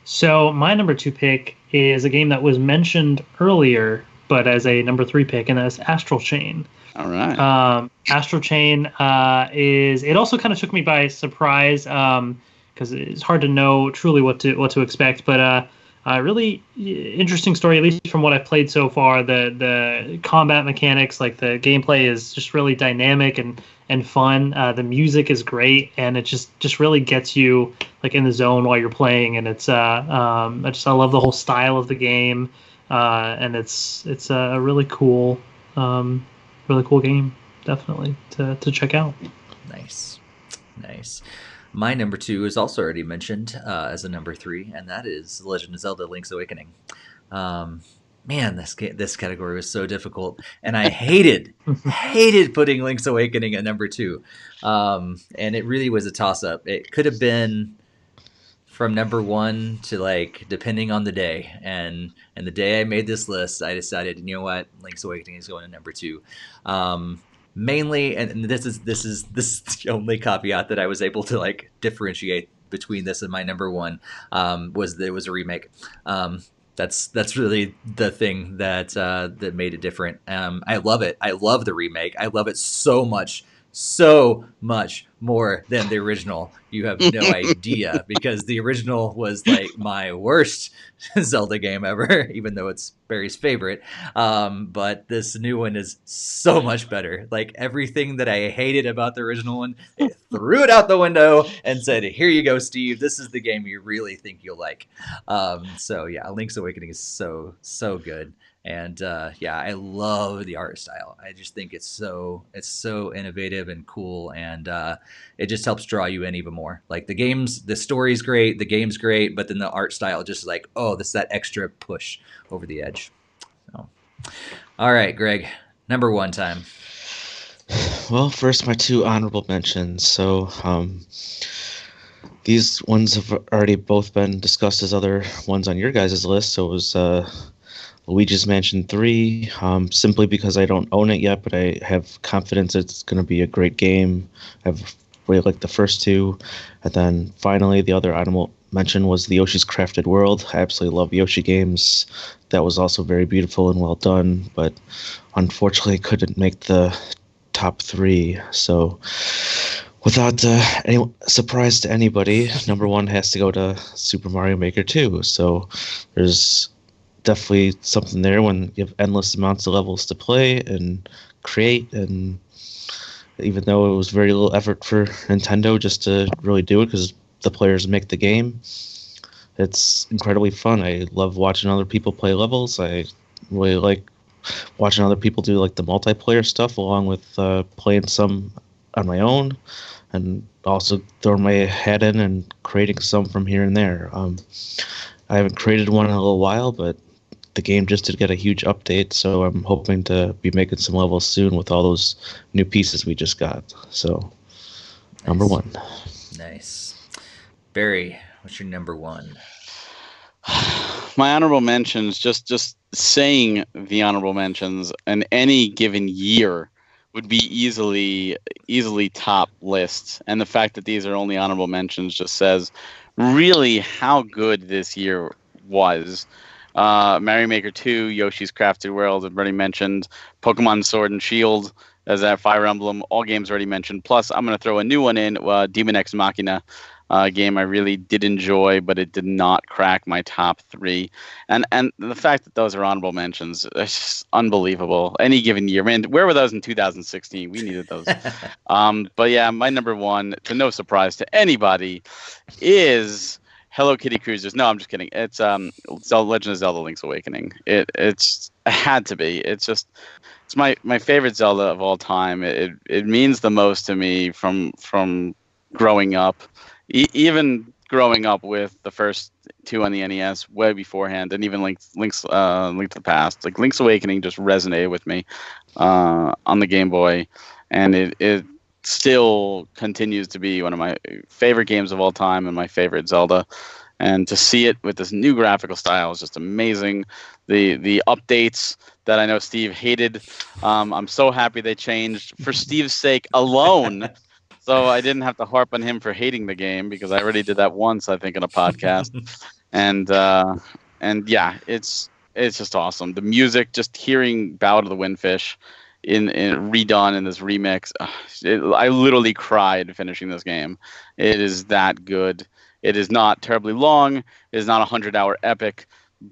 So my number 2 pick is a game that was mentioned earlier, but as a number 3 pick, and that's Astral Chain. All right. Astral Chain it also kind of took me by surprise because it's hard to know truly what to expect. But Really interesting story, at least from what I've played so far. The combat mechanics, like the gameplay, is just really dynamic and fun. The music is great, and it just really gets you like in the zone while you're playing. And it's I love the whole style of the game, and it's a really cool game, definitely to check out. Nice. My number 2 is also already mentioned as a number 3, and that is The Legend of Zelda: Link's Awakening. Man, this category was so difficult, and I hated putting Link's Awakening at number 2. And it really was a toss-up. It could have been from number 1 to like depending on the day. And the day I made this list, I decided, you know what, Link's Awakening is going to number 2. Mainly, and this is the only caveat that I was able to like differentiate between this and my number 1, was that it was a remake. That's really the thing that made it different. I love it. I love the remake. I love it so much more than the original. You have no idea, because the original was like my worst Zelda game ever, even though it's Barry's favorite. But this new one is so much better. Like everything that I hated about the original one, they threw it out the window and said, "Here you go, Steve. This is the game you really think you'll like." So yeah, Link's Awakening is so good. And I love the art style. I just think it's so innovative and cool, and it just helps draw you in even more. Like the story's great, the game's great, but then the art style just like, oh, this is that extra push over the edge. So, all right, Greg, number 1 time. Well, first my 2 honorable mentions. So these ones have already both been discussed as other ones on your guys' list. So it was Luigi's Mansion 3, simply because I don't own it yet, but I have confidence it's going to be a great game. I've really liked the first 2. And then finally, the other honorable mention was the Yoshi's Crafted World. I absolutely love Yoshi games. That was also very beautiful and well done, but unfortunately couldn't make the top 3. So without any surprise to anybody, number 1 has to go to Super Mario Maker 2. So there's definitely something there when you have endless amounts of levels to play and create, and even though it was very little effort for Nintendo just to really do it because the players make the game, it's incredibly fun. I love watching other people play levels. I really like watching other people do like the multiplayer stuff along with playing some on my own, and also throwing my head in and creating some from here and there. I haven't created one in a little while, but the game just did get a huge update, so I'm hoping to be making some levels soon with all those new pieces we just got. So, nice. Number 1. Nice. Barry, what's your number 1? My honorable mentions, just saying the honorable mentions in any given year would be easily top lists. And the fact that these are only honorable mentions just says really how good this year was. Mario Maker 2, Yoshi's Crafted World, I've already mentioned. Pokemon Sword and Shield, as that Fire Emblem, all games already mentioned. Plus, I'm going to throw a new one in, Demon X Machina, game I really did enjoy, but it did not crack my top 3. And the fact that those are honorable mentions, it's just unbelievable. Any given year, man, where were those in 2016? We needed those. But yeah, my number 1, to no surprise to anybody, is Hello Kitty Cruisers. No, I'm just kidding. It's Legend of Zelda: Link's Awakening. It had to be. It's my favorite Zelda of all time. It means the most to me from growing up, even growing up with the first 2 on the NES way beforehand, and even Link to the Past. Like Link's Awakening just resonated with me on the Game Boy, and it still continues to be one of my favorite games of all time and my favorite Zelda. And to see it with this new graphical style is just amazing. The updates that I know Steve hated, I'm so happy they changed for Steve's sake alone. So I didn't have to harp on him for hating the game, because I already did that once, I think, in a podcast. and yeah, it's just awesome. The music, just hearing Bow to the Windfish in redone in this remix, I literally cried finishing this game. It is that good. It is not terribly long. It is not a 100-hour epic,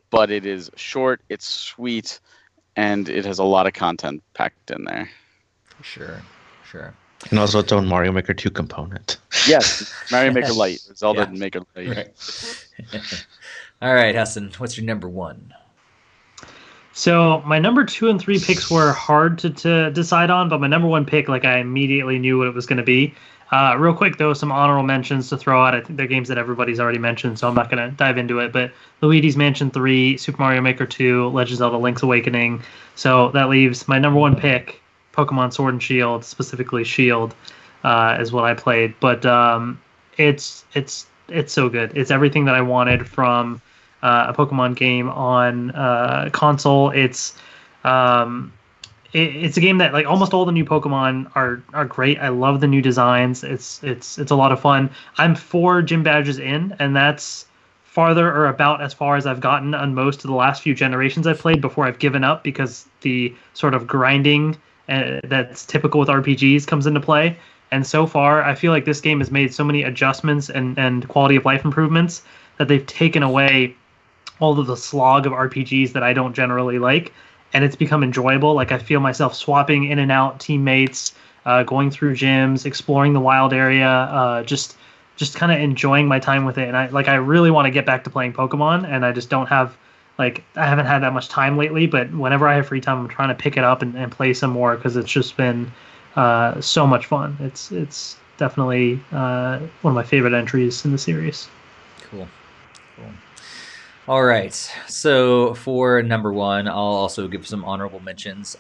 but it is short. It's sweet, and it has a lot of content packed in there. Sure. And also its own Mario Maker 2 component. Yes, Mario Maker Lite, Zelda Yeah. Maker Lite. Right. All right, Hassan, what's your number one? So my number 2 and 3 picks were hard to decide on, but my number 1 pick, like I immediately knew what it was going to be. Real quick though, some honorable mentions to throw out. I think they're games that everybody's already mentioned, so I'm not going to dive into it. But Luigi's Mansion 3, Super Mario Maker 2, Legend of Zelda: Link's Awakening. So that leaves my number 1 pick, Pokemon Sword and Shield, specifically Shield, is what I played. But it's so good. It's everything that I wanted from a Pokemon game on console. It's a game that, like, almost all the new Pokemon are great. I love the new designs. It's a lot of fun. I'm 4 gym badges in, and that's farther or about as far as I've gotten on most of the last few generations I've played before I've given up, because the sort of grinding that's typical with RPGs comes into play. And so far, I feel like this game has made so many adjustments and quality of life improvements that they've taken away all of the slog of RPGs that I don't generally like, and it's become enjoyable. Like, I feel myself swapping in and out teammates, going through gyms, exploring the wild area, just kind of enjoying my time with it. And I really want to get back to playing Pokemon, and I just don't have, I haven't had that much time lately, but whenever I have free time, I'm trying to pick it up and play some more, because it's just been so much fun. It's definitely one of my favorite entries in the series. Cool. All right. So for number 1, I'll also give some honorable mentions.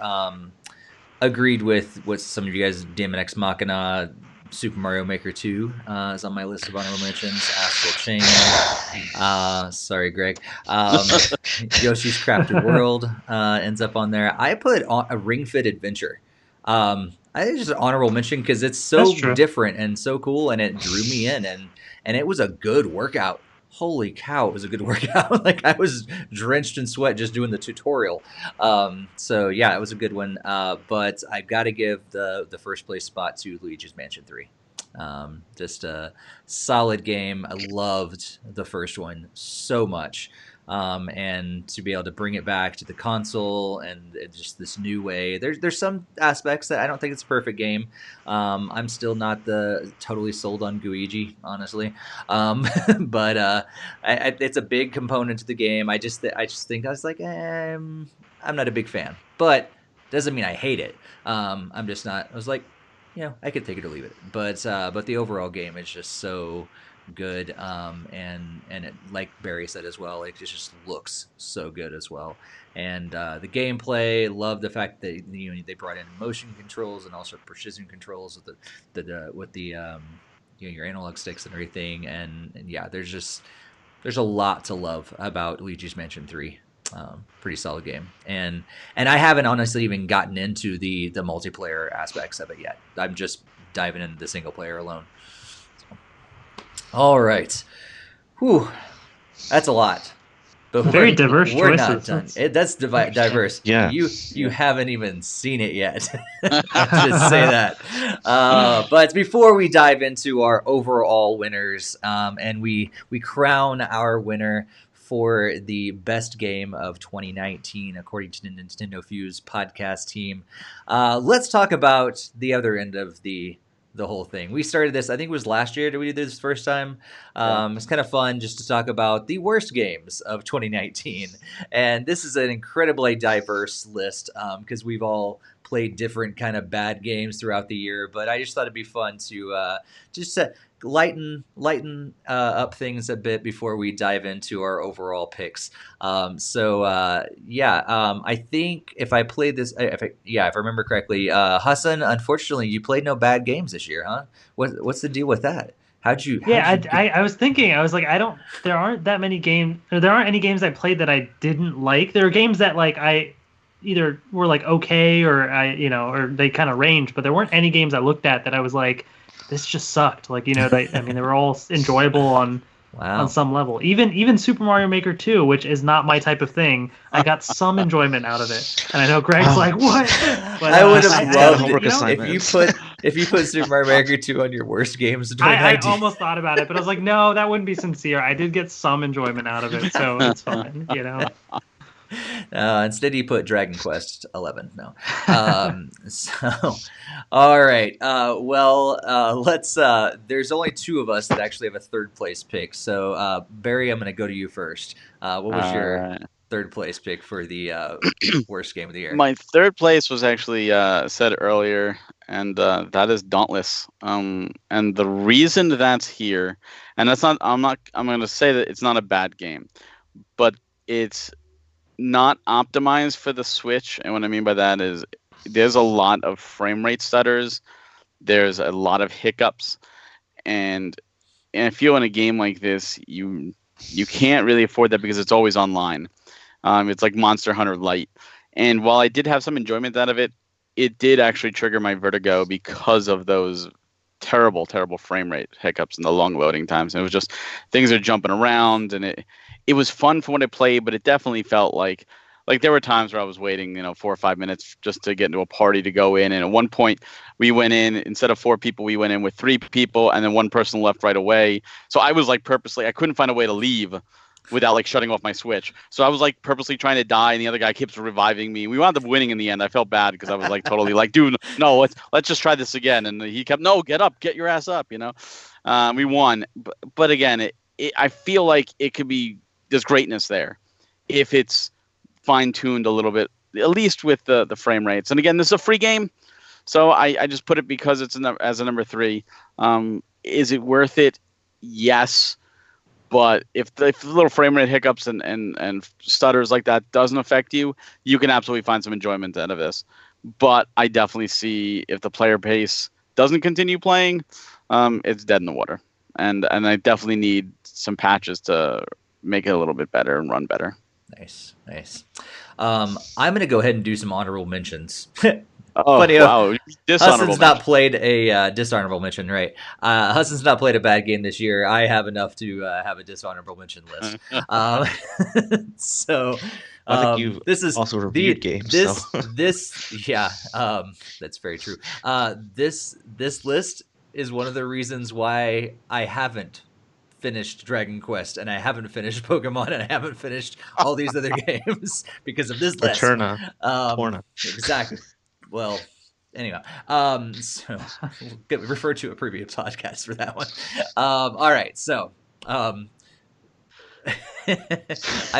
Agreed with what some of you guys, Daemon X Machina, Super Mario Maker 2 is on my list of honorable mentions. Astral Chain. Sorry, Greg. Yoshi's Crafted World ends up on there. I put a Ring Fit Adventure. I think it's just an honorable mention because it's so different and so cool, and it drew me in, and it was a good workout. Holy cow, it was a good workout. Like, I was drenched in sweat just doing the tutorial. So yeah, it was a good one. But I got to give the first place spot to Luigi's Mansion 3. Just a solid game. I loved the first one so much. And to be able to bring it back to the console and just this new way. There's some aspects that I don't think it's a perfect game. I'm still not totally sold on Guigi, honestly. But it's a big component to the game. I just think I was like, I'm not a big fan, but doesn't mean I hate it. I'm just not. I was like, I could take it or leave it. But the overall game is just so good, and it, like Barry said as well, it just looks so good as well. And the gameplay, love the fact that they brought in motion controls and also precision controls with the your analog sticks and everything. And yeah, there's a lot to love about Luigi's Mansion 3. Pretty solid game, and I haven't honestly even gotten into the multiplayer aspects of it yet. I'm just diving into the single player alone. All right. Whew. That's a lot. But very diverse we're choices. Not done. That's diverse. Yeah. You haven't even seen it yet. I'll just say that. But before we dive into our overall winners, and we crown our winner for the best game of 2019, according to the NintendoFuse Podcast team, let's talk about the other end of the whole thing. We started this, I think it was last year. Did we do this first time? It's kind of fun just to talk about the worst games of 2019. And this is an incredibly diverse list because we've all played different kind of bad games throughout the year. But I just thought it'd be fun to just to lighten up things a bit before we dive into our overall picks. I think if I played this, if I remember correctly, Hassan, unfortunately, you played no bad games this year, huh? What's the deal with that? I was thinking, I was like, there aren't that many games, or there aren't any games I played that I didn't like. There are games that like I either were like okay, or or they kind of range, but there weren't any games I looked at that I was like, this just sucked. Like, they were all enjoyable on some level. Even Super Mario Maker 2, which is not my type of thing, I got some enjoyment out of it. And I know Greg's like, what? But, I would have loved it if you put if you put Super Mario Maker 2 on your worst games of I 2019. almost thought about it, but I was like, no, that wouldn't be sincere. I did get some enjoyment out of it, so it's fine, you know. Instead, you put Dragon Quest 11. No. So, all right. Let's. There's only two of us that actually have a third place pick. So, Barry, I'm going to go to you first. What was your third place pick for the worst game of the year? My third place was actually said earlier, and that is Dauntless. And the reason that's here, and that's not. I'm going to say that it's not a bad game, but it's not optimized for the Switch. And what I mean by that is there's a lot of frame rate stutters, there's a lot of hiccups, and I feel in a game like this you can't really afford that because it's always online. It's like Monster Hunter Lite, and while I did have some enjoyment out of it, it did actually trigger my vertigo because of those terrible frame rate hiccups and the long loading times. And it was just things are jumping around, and it was fun for when I played, but it definitely felt like there were times where I was waiting, 4 or 5 minutes just to get into a party to go in. And at one point we went in, instead of 4 people, we went in with 3 people, and then one person left right away. So I was like I couldn't find a way to leave without like shutting off my Switch. So I was like purposely trying to die, and the other guy keeps reviving me. We wound up winning in the end. I felt bad because I was like totally like, dude, no, let's just try this again. And he kept, no, get up, get your ass up, We won. But again, I feel like it could be, there's greatness there if it's fine-tuned a little bit, at least with the frame rates. And again, this is a free game, so I just put it because it's as a number 3. Is it worth it? Yes, but if the little frame rate hiccups and stutters like that doesn't affect you, you can absolutely find some enjoyment out of this. But I definitely see if the player base doesn't continue playing, it's dead in the water. And I definitely need some patches to make it a little bit better and run better. Nice. I'm going to go ahead and do some honorable mentions. Oh, Funny, wow. Hudson's not played a dishonorable mention, right? Hudson's not played a bad game this year. I have enough to have a dishonorable mention list. So I think you've also reviewed games. That's very true. This list is one of the reasons why I haven't finished Dragon Quest, and I haven't finished Pokemon, and I haven't finished all these other games because of this list. Torna. Exactly. Well, anyway, so refer to a previous podcast for that one. All right, so I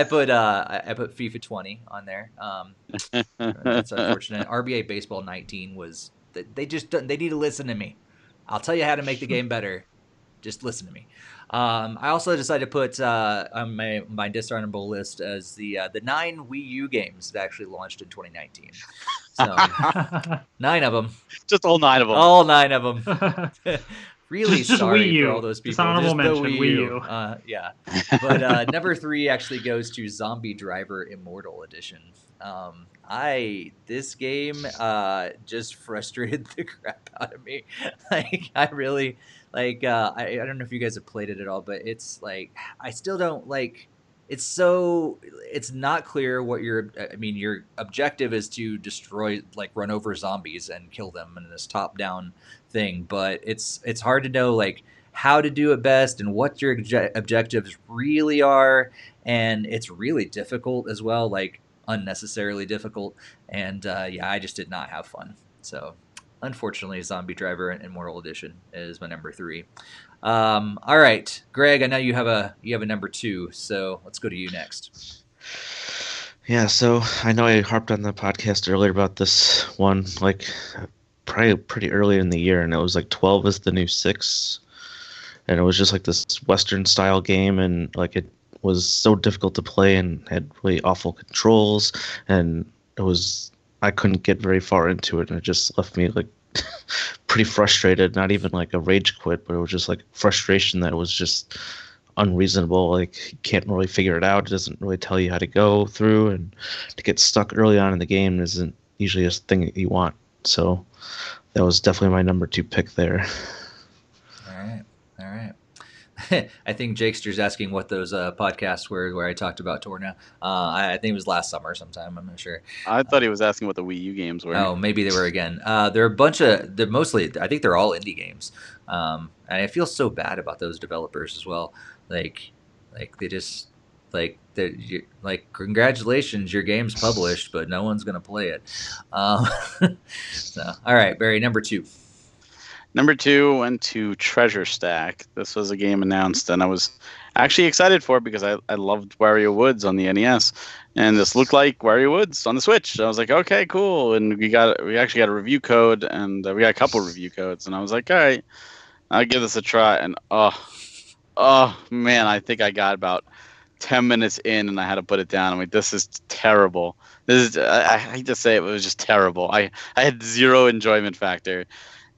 put FIFA 20 on there. That's unfortunate. RBA Baseball 19 was they need to listen to me. I'll tell you how to make the game better. Just listen to me. I also decided to put on my dishonorable list as the 9 Wii U games that actually launched in 2019. So 9 of them. Just all 9 of them. All 9 of them. Really just sorry Wii U. for all those people. Dishonorable mention, Wii U. Yeah. But number 3 actually goes to Zombie Driver Immortal Edition. This game just frustrated the crap out of me. I really I don't know if you guys have played it at all, but it's like I still don't like. It's not clear what your objective is to destroy, run over zombies and kill them in this top down thing, but it's hard to know how to do it best and what your objectives really are, and it's really difficult as well, unnecessarily difficult, and I just did not have fun. So unfortunately, Zombie Driver Immortal Edition is my number 3. All right, Greg, I know you have a number 2, so let's go to you next. Yeah, so I know I harped on the podcast earlier about this one, probably pretty early in the year, and it was 12 is the new 6, and it was just this Western style game, and it was so difficult to play and had really awful controls, and I couldn't get very far into it, and it just left me pretty frustrated. Not even a rage quit, but it was just frustration that it was just unreasonable. You can't really figure it out. It doesn't really tell you how to go through, and to get stuck early on in the game isn't usually a thing that you want. So that was definitely my number 2 pick there. All right. I think Jakester's asking what those podcasts were where I talked about Torna. I think it was last summer sometime. I'm not sure. I thought he was asking what the Wii U games were. Oh, maybe they were again. They're a bunch of. They're mostly. I think they're all indie games. And I feel so bad about those developers as well. Like they just like congratulations, your game's published, but no one's gonna play it. So, all right, Barry, number 2. Number 2 went to Treasure Stack. This was a game announced, and I was actually excited for it because I loved Wario Woods on the NES, and this looked like Wario Woods on the Switch. So I was like, okay, cool. And we actually got a review code, and we got a couple review codes, and I was like, all right, I'll give this a try. And oh man, I think I got about 10 minutes in, and I had to put it down. I'm like, this is terrible. I hate to say it, but it was just terrible. I had zero enjoyment factor.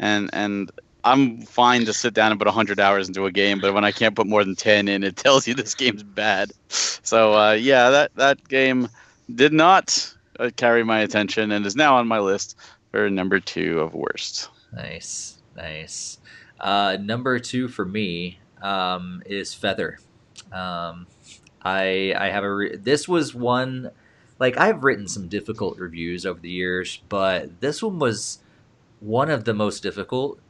And I'm fine to sit down and put 100 hours into a game, but when I can't put more than 10 in, it tells you this game's bad. So yeah, that game did not carry my attention and is now on my list for number 2 of worst. Nice. Number 2 for me is Feather. I have this was one, like, I've written some difficult reviews over the years, but this one was one of the most difficult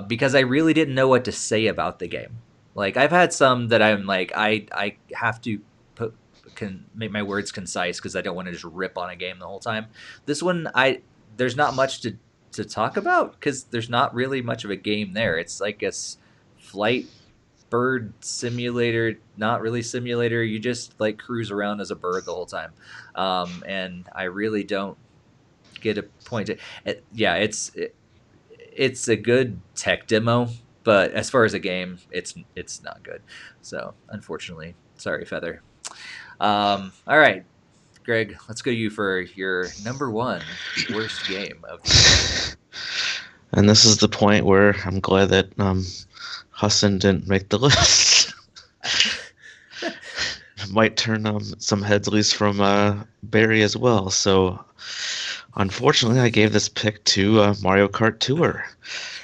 because I really didn't know what to say about the game. Like, I've had some that I'm like, I have to make my words concise because I don't want to just rip on a game the whole time. This one, there's not much to talk about because there's not really much of a game there. It's like a flight bird simulator, not really simulator. You just like cruise around as a bird the whole time, and I really don't get a point. It's a good tech demo, but as far as a game, it's not good. So unfortunately, sorry, Feather. All right, Greg, let's go to you for your number 1 worst game of the year. And this is the point where I'm glad that Hassan didn't make the list. Might turn some heads loose from Barry as well. So unfortunately, I gave this pick to Mario Kart Tour.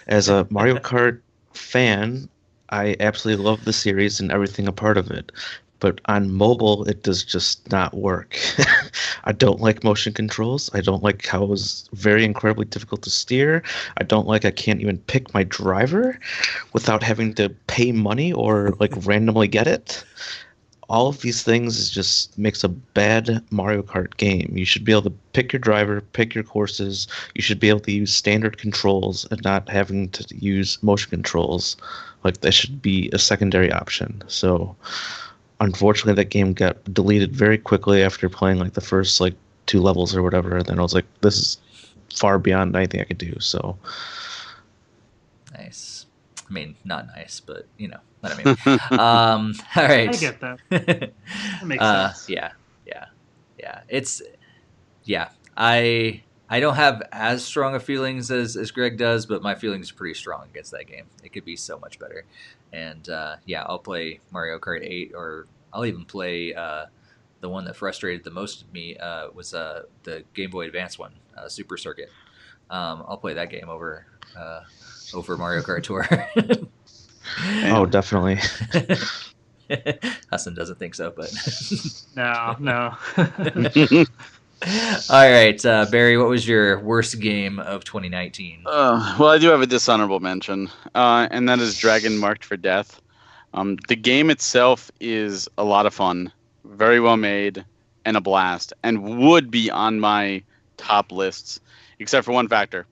As a Mario Kart fan, I absolutely love the series and everything a part of it. But on mobile, it does just not work. I don't like motion controls. I don't like how it was very incredibly difficult to steer. I don't like I can't even pick my driver without having to pay money or like randomly get it. All of these things just makes a bad Mario Kart game. You should be able to pick your driver, pick your courses. You should be able to use standard controls and not having to use motion controls. Like, that should be a secondary option. So unfortunately, that game got deleted very quickly after playing like the first like 2 levels or whatever. And then I was like, this is far beyond anything I could do. So Nice. I mean, not nice, but you know what I mean. All right. I get that. That makes sense. Yeah. I don't have as strong of feelings as Greg does, but my feelings are pretty strong against that game. It could be so much better. And I'll play Mario Kart 8, or I'll even play the one that frustrated the most of me was the Game Boy Advance one, Super Circuit. I'll play that game over Mario Kart Tour. Oh, definitely. Hassan doesn't think so, but No. All right, Barry, what was your worst game of 2019? Well, I do have a dishonorable mention, and that is Dragon Marked for Death. The game itself is a lot of fun, very well made, and a blast, and would be on my top lists, except for one factor.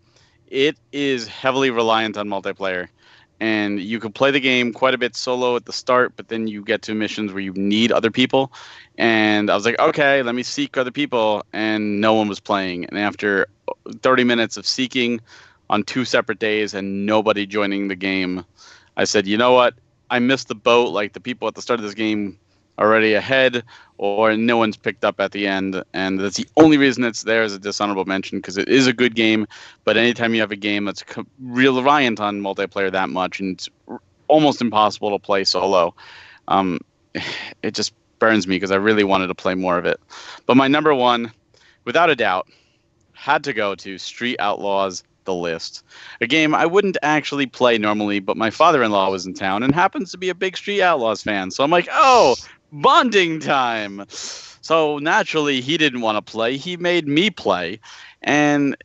It is heavily reliant on multiplayer. And you could play the game quite a bit solo at the start, but then you get to missions where you need other people. And I was like, okay, let me seek other people. And no one was playing. And after 30 minutes of seeking on 2 separate days and nobody joining the game, I said, you know what? I missed the boat. Like, the people at the start of this game are already ahead, or no one's picked up at the end. And that's the only reason it's there as a dishonorable mention, because it is a good game. But anytime you have a game that's real reliant on multiplayer that much, and it's almost impossible to play solo, it just burns me because I really wanted to play more of it. But my number 1, without a doubt, had to go to Street Outlaws the list. A game I wouldn't actually play normally, but my father-in-law was in town and happens to be a big Street Outlaws fan. So I'm like, oh, bonding time. So naturally, he didn't want to play. He made me play, and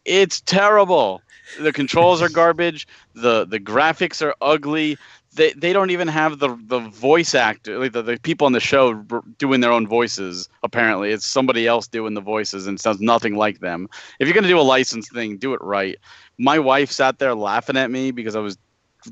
it's terrible. The controls are garbage. The graphics are ugly. They don't even have the voice actor, like the people on the show doing their own voices. Apparently, it's somebody else doing the voices, and it sounds nothing like them. If you're gonna do a licensed thing, do it right. My wife sat there laughing at me because I was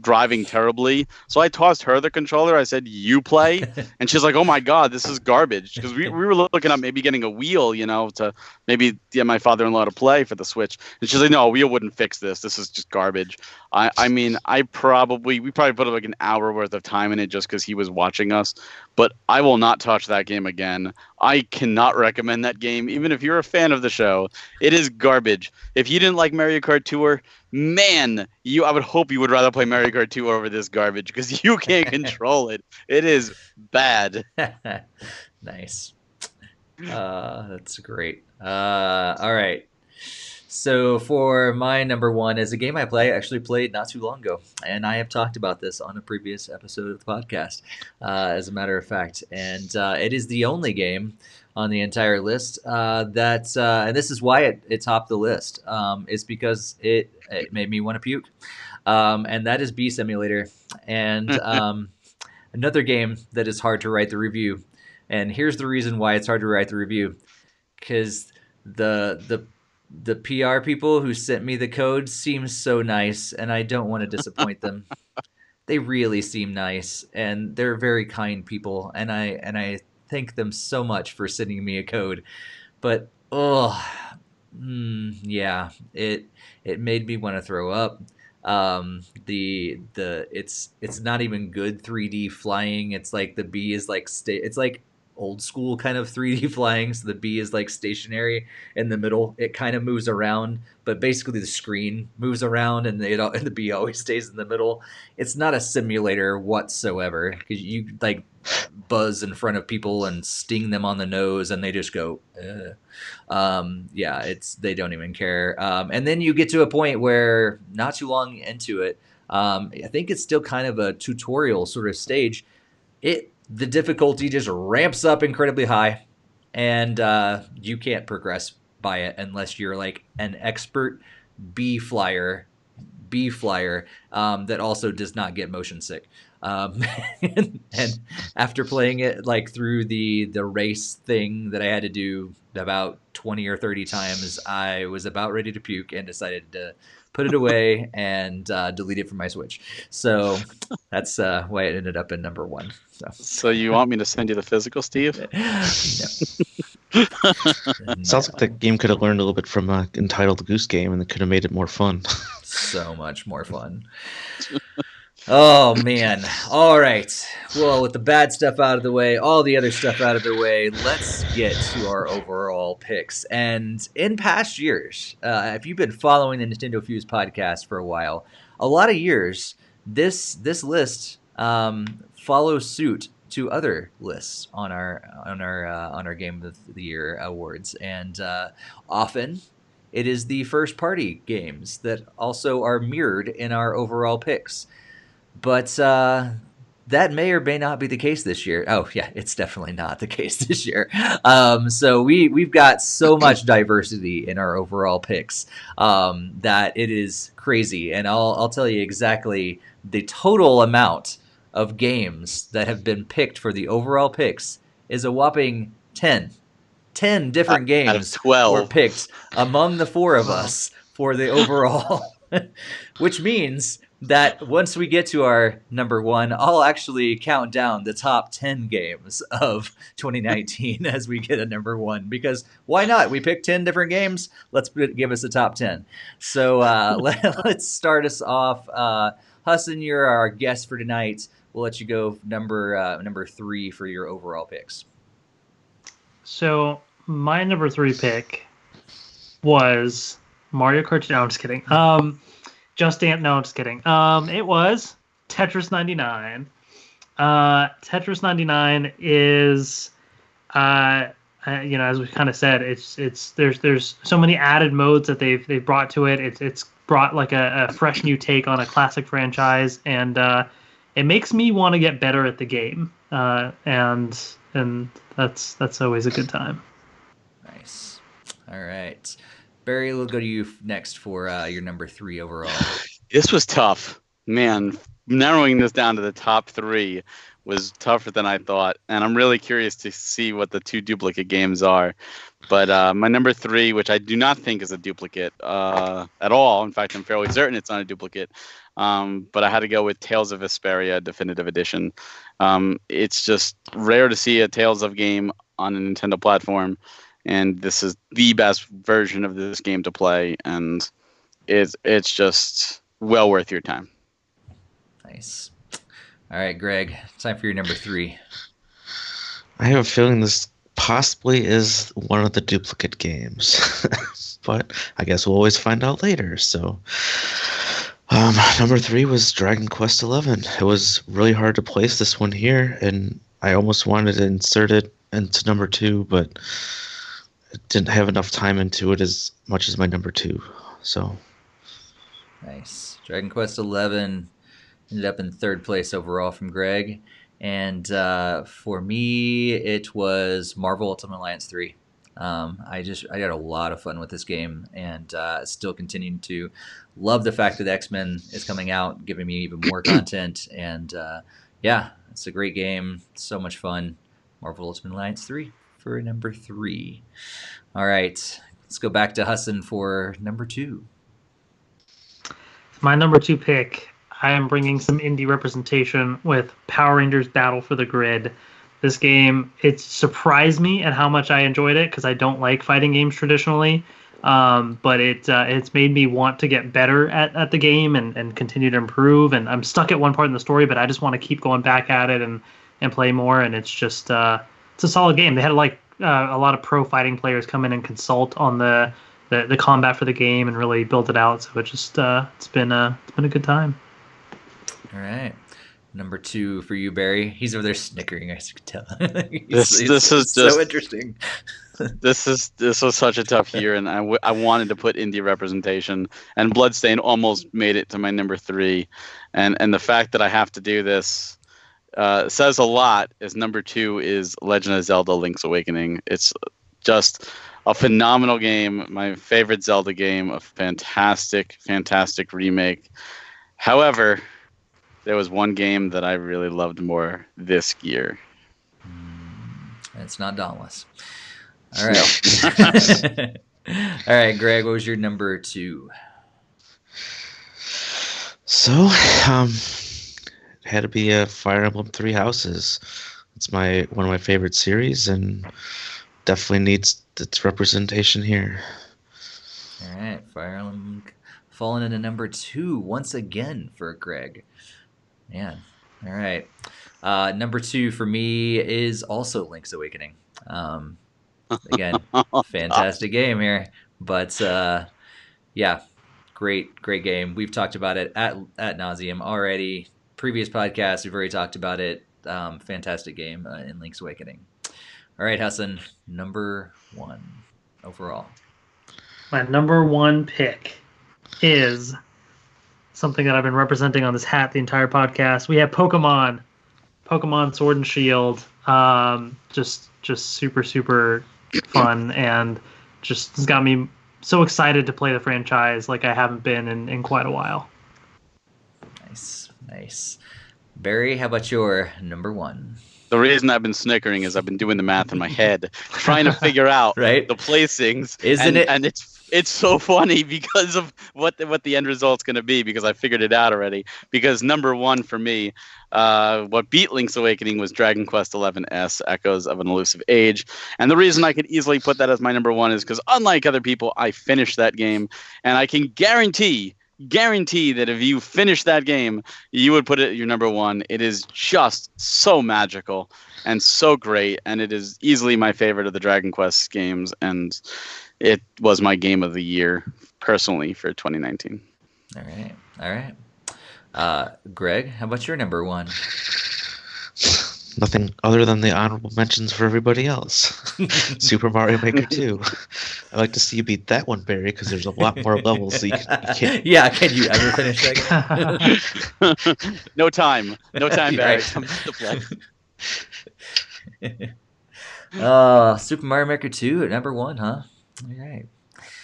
driving terribly, so I tossed her the controller. I said, "You play," and she's like, "Oh my god, this is garbage." Because we were looking at maybe getting a wheel, to maybe get my father-in-law to play for the Switch, and she's like, "No, a wheel wouldn't fix this. This is just garbage." I mean, we probably put like an hour worth of time in it just because he was watching us, but I will not touch that game again. I cannot recommend that game, even if you're a fan of the show. It is garbage. If you didn't like Mario Kart Tour, man, I would hope you would rather play Mario Kart 2 over this garbage because you can't control it. It is bad. Nice. That's great. All right. So for my number one is a game I actually played not too long ago, and I have talked about this on a previous episode of the podcast, as a matter of fact. And it is the only game on the entire list and this is why it topped the list, is because it made me want to puke, and that is Bee Simulator, and another game that is hard to write the review. And here's the reason why it's hard to write the review, because the PR people who sent me the code seem so nice, and I don't want to disappoint them. They really seem nice, and they're very kind people, and I thank them so much for sending me a code. But yeah, it made me want to throw up. It's not even good 3D flying. It's like the bee is like it's like old school kind of 3D flying, so the bee is like stationary in the middle. It kind of moves around, but basically the screen moves around, and the bee always stays in the middle. It's not a simulator whatsoever, because you like buzz in front of people and sting them on the nose, and they just go, yeah, they don't even care. And then you get to a point where not too long into it, I think it's still kind of a tutorial sort of stage. The difficulty just ramps up incredibly high, and you can't progress by it unless you're like an expert bee flyer that also does not get motion sick. And after playing it like through the race thing that I had to do about 20 or 30 times, I was about ready to puke and decided to put it away and delete it from my Switch. So that's why it ended up in number one. So you want me to send you the physical, Steve? No. Sounds like the game could have learned a little bit from Entitled Goose Game, and it could have made it more fun. So much more fun. Oh, man. All right. Well, with the bad stuff out of the way, all the other stuff out of the way, let's get to our overall picks. And in past years, if you've been following the NintendoFuse podcast for a while, a lot of years, this list follows suit to other lists on our Game of the Year awards. And often it is the first party games that also are mirrored in our overall picks. But that may or may not be the case this year. Oh, yeah, it's definitely not the case this year. So we've got so much diversity in our overall picks that it is crazy. And I'll tell you exactly the total amount of games that have been picked for the overall picks is a whopping 10. 10 different games out of 12 were picked among the four of us for the overall, which means that once we get to our number one, I'll actually count down the top 10 games of 2019 as we get a number one, because why not? We picked 10 different games. Let's give us a top 10. So let's start us off. Husson, you're our guest for tonight. We'll let you go number 3 for your overall picks. So my number 3 pick was Mario Kart. No, I'm just kidding. Just Dance. No, I'm just kidding. It was Tetris 99. Tetris 99 is, as we kind of said, it's there's so many added modes that they've brought to it. It's brought like a fresh new take on a classic franchise, and it makes me want to get better at the game, and that's always a good time. Nice. All right, Barry, we'll go to you next for your number 3 overall. This was tough, man. Narrowing this down to the top 3 was tougher than I thought, and I'm really curious to see what the 2 duplicate games are. But my number 3, which I do not think is a duplicate at all. In fact, I'm fairly certain it's not a duplicate. But I had to go with Tales of Vesperia Definitive Edition. It's just rare to see a Tales of game on a Nintendo platform, and this is the best version of this game to play, and it's just well worth your time. Nice. All right, Greg, time for your number 3. I have a feeling this possibly is one of the duplicate games, but I guess we'll always find out later. So, number 3 was Dragon Quest XI. It was really hard to place this one here, and I almost wanted to insert it into number 2, but I didn't have enough time into it as much as my number 2. So, nice. Dragon Quest XI ended up in 3rd place overall from Greg. And for me, it was Marvel Ultimate Alliance 3. I had a lot of fun with this game, and still continuing to love the fact that X-Men is coming out, giving me even more content. And yeah, it's a great game. So much fun. Marvel Ultimate Alliance 3 for number 3. All right, let's go back to Hassan for number 2. My number 2 pick, I am bringing some indie representation with Power Rangers Battle for the Grid. This game, it surprised me at how much I enjoyed it, because I don't like fighting games traditionally. But it's made me want to get better at the game and continue to improve. And I'm stuck at one part in the story, but I just want to keep going back at it and play more. And it's just it's a solid game. They had a lot of pro fighting players come in and consult on the combat for the game and really build it out. So it just it's been a good time. All right. Number 2 for you, Barry. He's over there snickering, as you can tell. This is so just interesting. This was such a tough year, and I wanted to put indie representation, and Bloodstain almost made it to my number 3, and the fact that I have to do this says a lot. As number 2 is Legend of Zelda: Link's Awakening. It's just a phenomenal game, my favorite Zelda game, a fantastic remake. However, there was one game that I really loved more this year. It's not Dauntless. All right. All right, Greg, what was your number 2? So, it had to be a Fire Emblem 3 Houses. It's one of my favorite series, and definitely needs its representation here. All right, Fire Emblem falling into number 2 once again for Greg. Man, all right. Number 2 for me is also Link's Awakening. Again, fantastic game here, but yeah, great game. We've talked about it at nauseum already. Previous podcasts, we've already talked about it. Fantastic game in Link's Awakening. All right, Hassan, number 1 overall. My number 1 pick is something that I've been representing on this hat the entire podcast. We have Pokemon Sword and Shield. Just super fun, and just has got me so excited to play the franchise like I haven't been in quite a while. Nice. Barry, how about your number 1? The reason I've been snickering is I've been doing the math in my head, trying to figure out right? the placings. Isn't it? And it's so funny because of what the end result's going to be, because I figured it out already. Because number 1 for me, what beat Link's Awakening was Dragon Quest XI-S, Echoes of an Elusive Age. And the reason I could easily put that as my number 1 is because, unlike other people, I finished that game, and I can guarantee that if you finish that game, you would put it at your number 1. It is just so magical and so great, and it is easily my favorite of the Dragon Quest games, and it was my game of the year, personally, for 2019. All right. Greg, how about your number 1? nothing other than the honorable mentions for everybody else. Super Mario Maker 2. I'd like to see you beat that one, Barry, because there's a lot more levels that you can't. Yeah, can you ever finish that game? No time, Barry. Right. Come to play. Super Mario Maker 2 at number 1, huh? All right.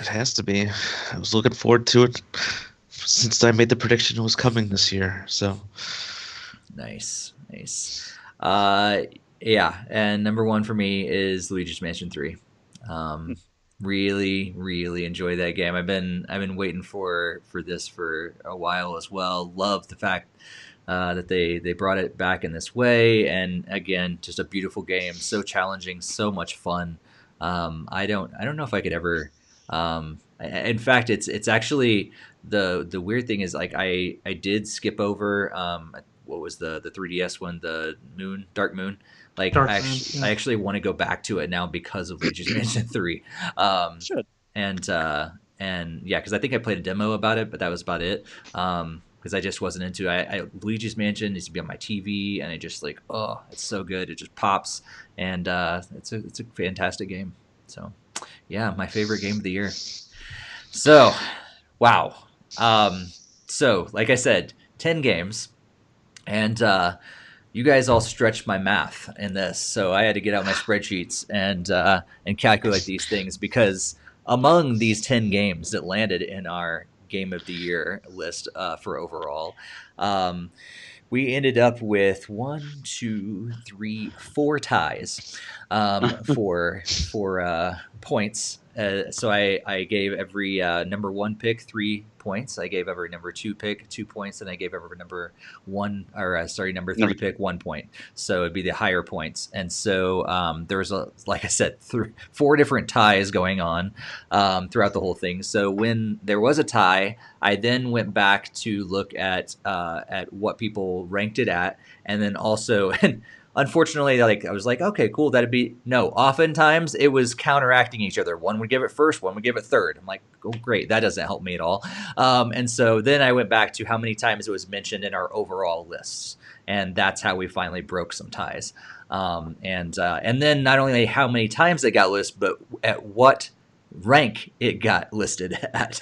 It has to be. I was looking forward to it since I made the prediction it was coming this year. So Nice. Yeah, and number 1 for me is Luigi's Mansion 3. Really enjoy that game. I've been waiting for this for a while as well. Love the fact that they brought it back in this way, and again, just a beautiful game, so challenging, so much fun. I don't know if I could ever. In fact, it's actually the weird thing is like I did skip over what was the 3DS one, the Dark Moon. Like Dark I Moon, actually want to go back to it now because of Luigi's Mansion 3. Should. And yeah, because I think I played a demo about it, but that was about it. Because I just wasn't into it. Luigi's Mansion needs to be on my TV, and I just like, oh, it's so good. It just pops, and it's a fantastic game. So, yeah, my favorite game of the year. So, wow. So, like I said, 10 games, and you guys all stretched my math in this, so I had to get out my spreadsheets and calculate these things, because among these 10 games that landed in our Game of the Year list for overall, we ended up with 1, 2, 3, 4 ties for points. So I gave every number 1 pick 3 points. I gave every number 2 pick 2 points, and I gave every number 3 pick 1 point. So it'd be the higher points. And so there was like I said, 4 different ties going on throughout the whole thing. So when there was a tie, I then went back to look at what people ranked it at, and then also unfortunately, like I was like, okay, cool, that'd be no. Oftentimes, it was counteracting each other. One would give it first, one would give it third. I'm like, oh, great, that doesn't help me at all. And so then I went back to how many times it was mentioned in our overall lists, and that's how we finally broke some ties. And then not only how many times it got listed, but at what rank it got listed at,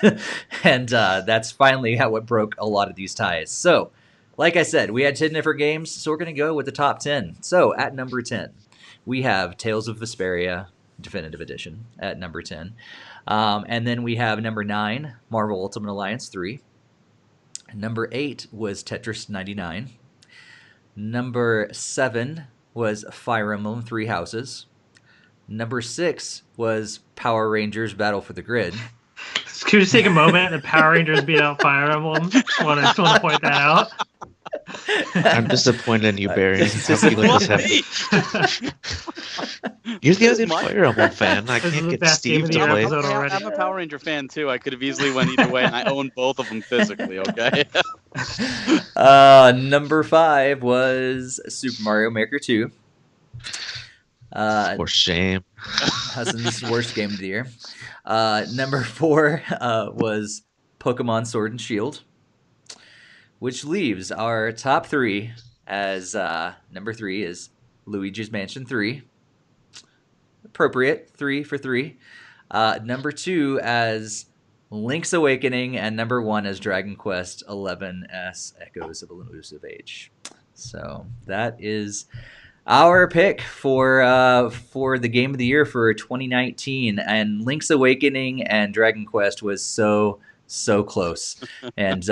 and that's finally how it broke a lot of these ties. So, like I said, we had 10 different games, so we're going to go with the top 10. So, at number 10, we have Tales of Vesperia Definitive Edition at number 10. And then we have number 9, Marvel Ultimate Alliance 3. Number 8 was Tetris 99. Number 7 was Fire Emblem 3 Houses. Number 6 was Power Rangers Battle for the Grid. Could you just take a moment and Power Rangers beat out Fire Emblem? I just want to point that out. I'm disappointed in you, Barry. How can you let this happen? You're the other Fire Emblem fan. I This is can't the get best game Steve of to the play. episode already. I'm a Power Ranger fan too. I could have easily went either way, and I own both of them physically. Okay. Number 5 was Super Mario Maker 2. For shame. Hudson's worst game of the year. Number 4 was Pokemon Sword and Shield, which leaves our top 3 as number 3 is Luigi's Mansion 3. Appropriate, 3 for 3. Number 2 as Link's Awakening, and number 1 as Dragon Quest XI-S Echoes of Elusive Age. So that is our pick for the Game of the Year for 2019, and Link's Awakening and Dragon Quest was so close, and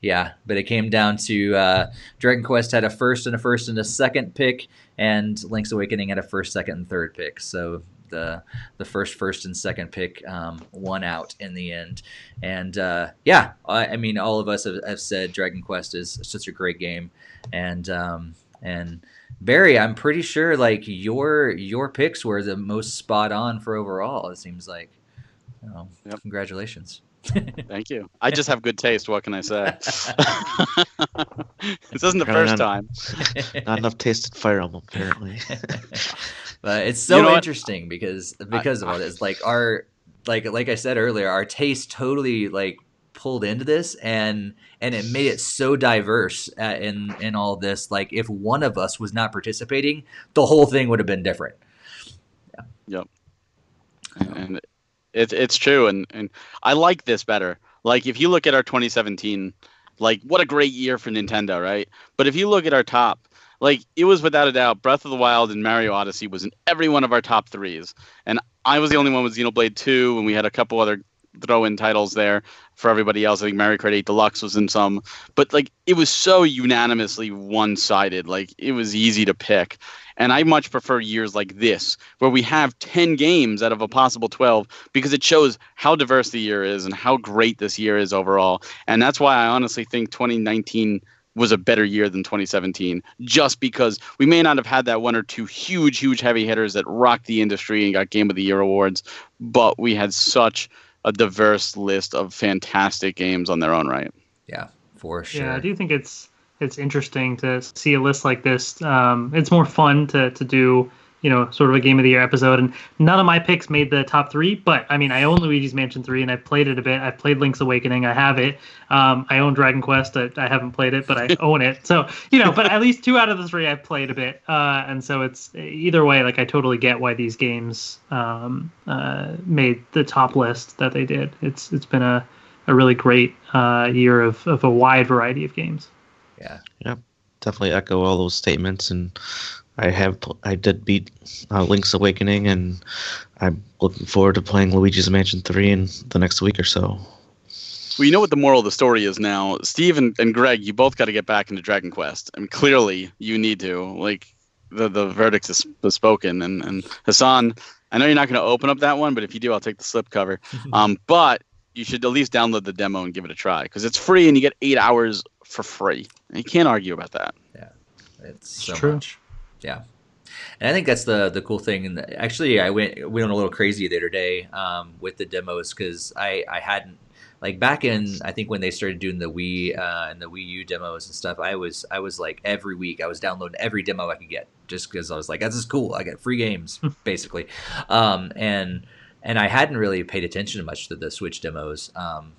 yeah, but it came down to Dragon Quest had a first and a second pick, and Link's Awakening had a first, second, and third pick. So the first and second pick won out in the end, and yeah, I mean, all of us have said Dragon Quest is such a great game, and Barry, I'm pretty sure like your picks were the most spot on for overall. It seems like. Yep. Congratulations. Thank you. I just have good taste. What can I say? This isn't the first time. Not enough taste in Fire Emblem, apparently. But it's so interesting because of all this. Like our like I said earlier, our taste totally like pulled into this, and it made it so diverse in all this. Like if one of us was not participating, the whole thing would have been different. Yep. And it's true, and I like this better. Like if you look at our 2017, like what a great year for Nintendo, right? But if you look at our top, like it was without a doubt Breath of the Wild and Mario Odyssey was in every one of our top threes, and I was the only one with Xenoblade 2, and we had a couple other throw-in titles there for everybody else. I think Mario Kart 8 Deluxe was in some, but like it was so unanimously one-sided. Like it was easy to pick. And I much prefer years like this, where we have 10 games out of a possible 12, because it shows how diverse the year is and how great this year is overall. And that's why I honestly think 2019 was a better year than 2017, just because we may not have had that one or two huge heavy hitters that rocked the industry and got Game of the Year awards, but we had such a diverse list of fantastic games on their own right. Yeah, for sure. Yeah, I do think it's interesting to see a list like this. It's more fun to do, sort of a Game of the Year episode. And none of my picks made the top 3, but I mean, I own Luigi's Mansion 3 and I've played it a bit. I've played Link's Awakening. I have it. I own Dragon Quest. I haven't played it, but I own it. So, but at least 2 out of the 3 I've played a bit. And so it's either way, like I totally get why these games made the top list that they did. It's been a really great year of a wide variety of games. Yeah, definitely echo all those statements, and I did beat Link's Awakening, and I'm looking forward to playing Luigi's Mansion 3 in the next week or so. Well, you know what the moral of the story is now. Steve and Greg, you both got to get back into Dragon Quest. I mean, clearly you need to. Like, the verdict is spoken. And Hassan, I know you're not going to open up that one, but if you do, I'll take the slipcover. But you should at least download the demo and give it a try, because it's free and you get 8 hours for free. And you can't argue about that. Yeah, it's so true. Much. Yeah. And I think that's the cool thing. And actually, we went a little crazy the other day with the demos, because I hadn't, like back in, I think when they started doing the Wii and the Wii U demos and stuff, I was like every week I was downloading every demo I could get, just because I was like, this is cool. I get free games basically. And I hadn't really paid attention much to the Switch demos,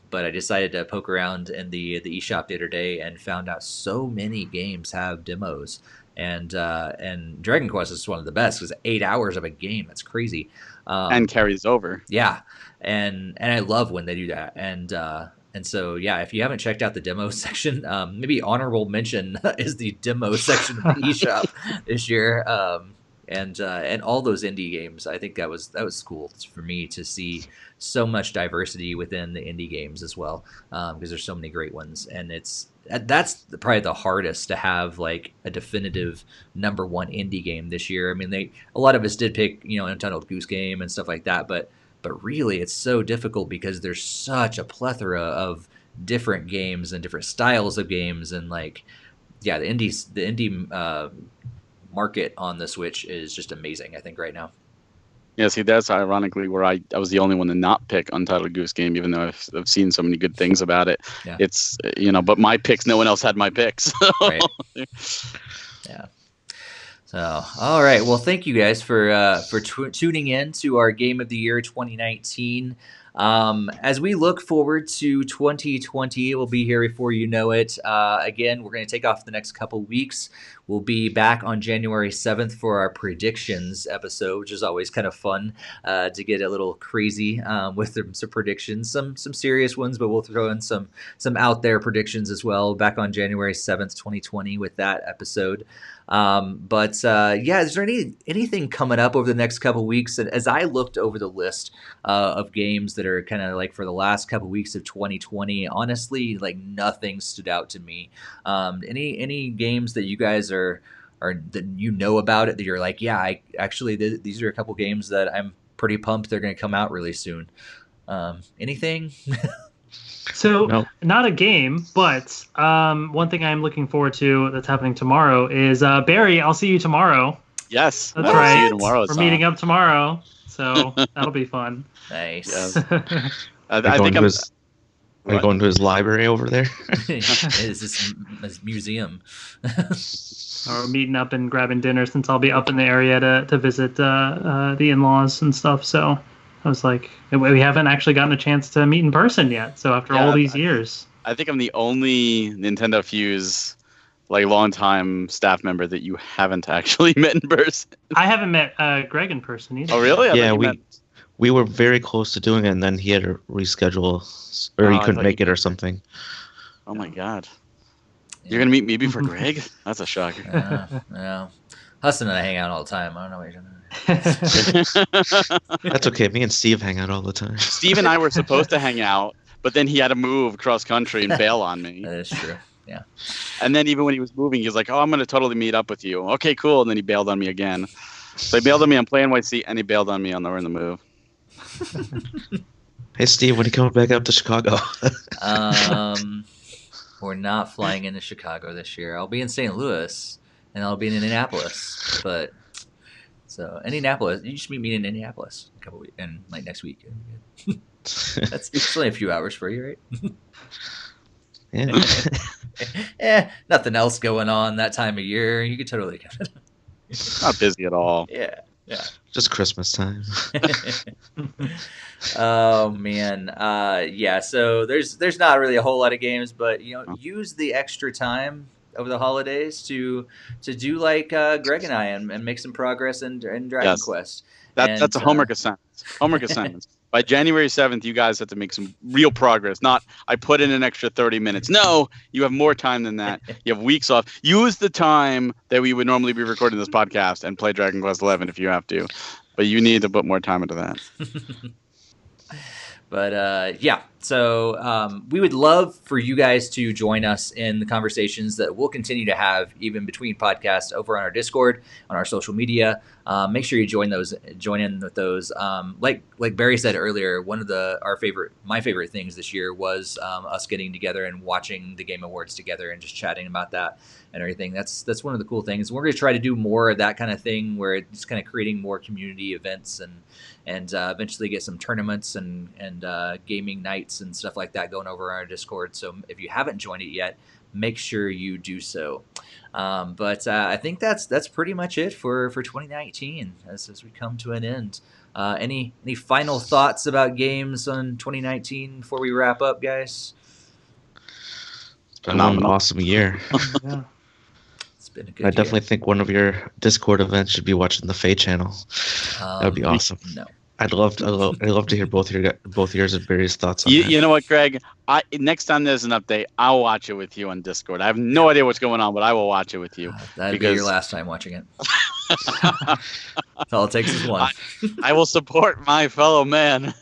but I decided to poke around in the eShop the other day and found out so many games have demos. And Dragon Quest is one of the best, because 8 hours of a game, that's crazy. And carries over. Yeah, and I love when they do that. And so, yeah, if you haven't checked out the demo section, maybe honorable mention is the demo section of the eShop this year. And all those indie games, I think that was cool for me to see so much diversity within the indie games as well, because there's so many great ones, and that's probably the hardest to have, like a definitive number one indie game this year. I mean, a lot of us did pick NintendoFuse Game and stuff like that, but really it's so difficult because there's such a plethora of different games and different styles of games, and the indie market on the Switch is just amazing, I think, right now. Yeah, see, that's ironically where I was the only one to not pick Untitled Goose Game, even though I've seen so many good things about it. Yeah. It's, but my picks, no one else had my picks. Right. Yeah. So, all right. Well, thank you guys for tuning in to our Game of the Year 2019. As we look forward to 2020, we'll be here before you know it. Again, we're going to take off the next couple weeks. We'll be back on January 7th for our predictions episode, which is always kind of fun to get a little crazy with some predictions, some serious ones, but we'll throw in some out there predictions as well. Back on January 7th, 2020 with that episode. Is there anything coming up over the next couple weeks? And as I looked over the list of games that are kind of like for the last couple weeks of 2020, honestly, like nothing stood out to me. Any games that you guys are that about it that you're like, yeah, these are a couple games that I'm pretty pumped they're going to come out really soon. Anything? So, No. Not a game, but one thing I'm looking forward to that's happening tomorrow is Barry, I'll see you tomorrow. Yes. That's I'll right. See you tomorrow. We're meeting up tomorrow, so that'll be fun. Nice. Yes. Are you going to his library over there? It's this museum. Or meeting up and grabbing dinner, since I'll be up in the area to visit the in-laws and stuff. So I was like, we haven't actually gotten a chance to meet in person yet. So after all these years, I think I'm the only NintendoFuse longtime staff member that you haven't actually met in person. I haven't met Greg in person either. Oh, really? Yeah, we were very close to doing it, and then he had to reschedule, or he couldn't make it or something. Oh my god. You're going to meet me before Greg? That's a shocker. Yeah. Huston and I hang out all the time. I don't know what you're doing. That's okay. Me and Steve hang out all the time. Steve and I were supposed to hang out, but then he had to move cross country and bail on me. That is true. Yeah. And then even when he was moving, he was like, "Oh, I'm going to totally meet up with you." Okay, cool. And then he bailed on me again. So he bailed on me on Play NYC, and he bailed on me on We're in the Move. Hey, Steve, when are you coming back up to Chicago? We're not flying into Chicago this year. I'll be in St. Louis, and I'll be in Indianapolis. But so Indianapolis, you should meet me in Indianapolis a couple weeks, and next week. It's only a few hours for you, right? Yeah. Nothing else going on that time of year. You could totally come. Not busy at all. Yeah. Just Christmas time. Oh man, yeah. So there's not really a whole lot of games, but use the extra time over the holidays to do like Greg and I and make some progress in Dragon Quest. That's a homework assignment. Homework assignments. By January 7th, you guys have to make some real progress. Not, I put in an extra 30 minutes. No, you have more time than that. You have weeks off. Use the time that we would normally be recording this podcast and play Dragon Quest 11 if you have to. But you need to put more time into that. But yeah, so we would love for you guys to join us in the conversations that we'll continue to have even between podcasts over on our Discord, on our social media. Make sure you join in with those. Like Barry said earlier, one of my favorite things this year was us getting together and watching the Game Awards together and just chatting about that and everything. That's one of the cool things. We're going to try to do more of that kind of thing where it's kind of creating more community events and eventually get some tournaments and gaming nights and stuff like that going over on our Discord. So if you haven't joined it yet, make sure you do so. But I think that's pretty much it for 2019 as we come to an end. Any final thoughts about games on 2019 before we wrap up, guys? It's been an awesome year. Yeah. It's been a good I definitely think one of your Discord events should be watching the Faye channel. That would be awesome. No. I'd love to hear both yours and various thoughts on that. You know what, Greg? Next time there's an update, I'll watch it with you on Discord. I have no idea what's going on, but I will watch it with you. That'd be your last time watching it. That's all it takes is one. I will support my fellow man.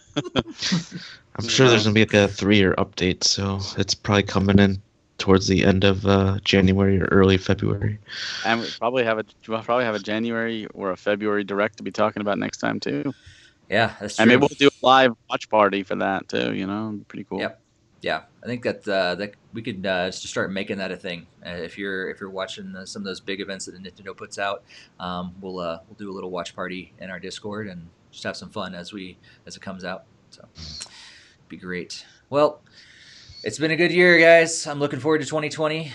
I'm sure there's going to be like a 3-year update, so it's probably coming in towards the end of January or early February. And we'll probably have a January or a February direct to be talking about next time, too. Yeah, that's true. And maybe we'll do a live watch party for that too. It'd be pretty cool. Yep. Yeah, I think that we could just start making that a thing. If you're watching some of those big events that Nintendo puts out, we'll do a little watch party in our Discord and just have some fun as it comes out. So, be great. Well, it's been a good year, guys. I'm looking forward to 2020.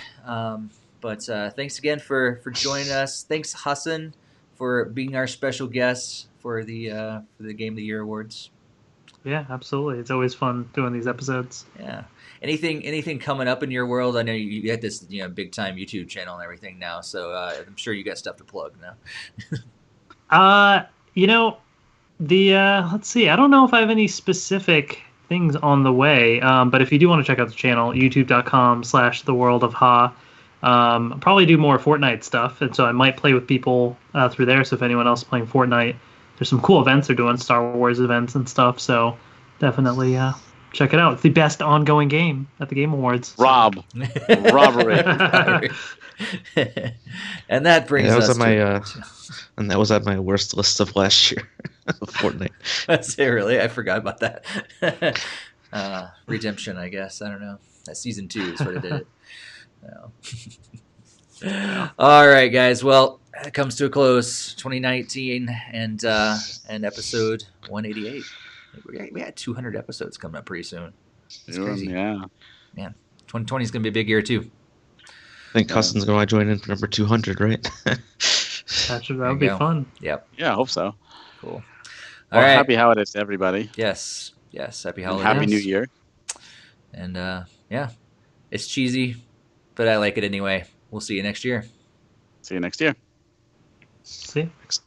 But thanks again for joining us. Thanks, Hassan, for being our special guest for the Game of the Year awards. Yeah, absolutely. It's always fun doing these episodes. Yeah. Anything coming up in your world? I know you got this big time YouTube channel and everything now, so I'm sure you got stuff to plug now. Let's see. I don't know if I have any specific things on the way, but if you do want to check out the channel, youtube.com/theworldofha. I'll probably do more Fortnite stuff, and so I might play with people through there. So if anyone else is playing Fortnite, there's some cool events they're doing, Star Wars events and stuff. So definitely check it out. It's the best ongoing game at the Game Awards. So. Robbery. And that brings us and that was at my worst list of last year. Fortnite. That's it, really? I forgot about that. Redemption, I guess. I don't know. That season 2 is what it did. No. All right, guys. Well, it comes to a close. 2019 and episode 188. We had 200 episodes coming up pretty soon. It's crazy. Yeah. Man, 2020 is going to be a big year too. I think Custom's going to join in for number 200, right? That would be fun. Yep. Yeah, I hope so. Cool. All Well, right. happy holidays to everybody. Yes. Happy And holidays. Happy New Year. And yeah, it's cheesy, but I like it anyway. We'll see you next year. See you next year. See? Next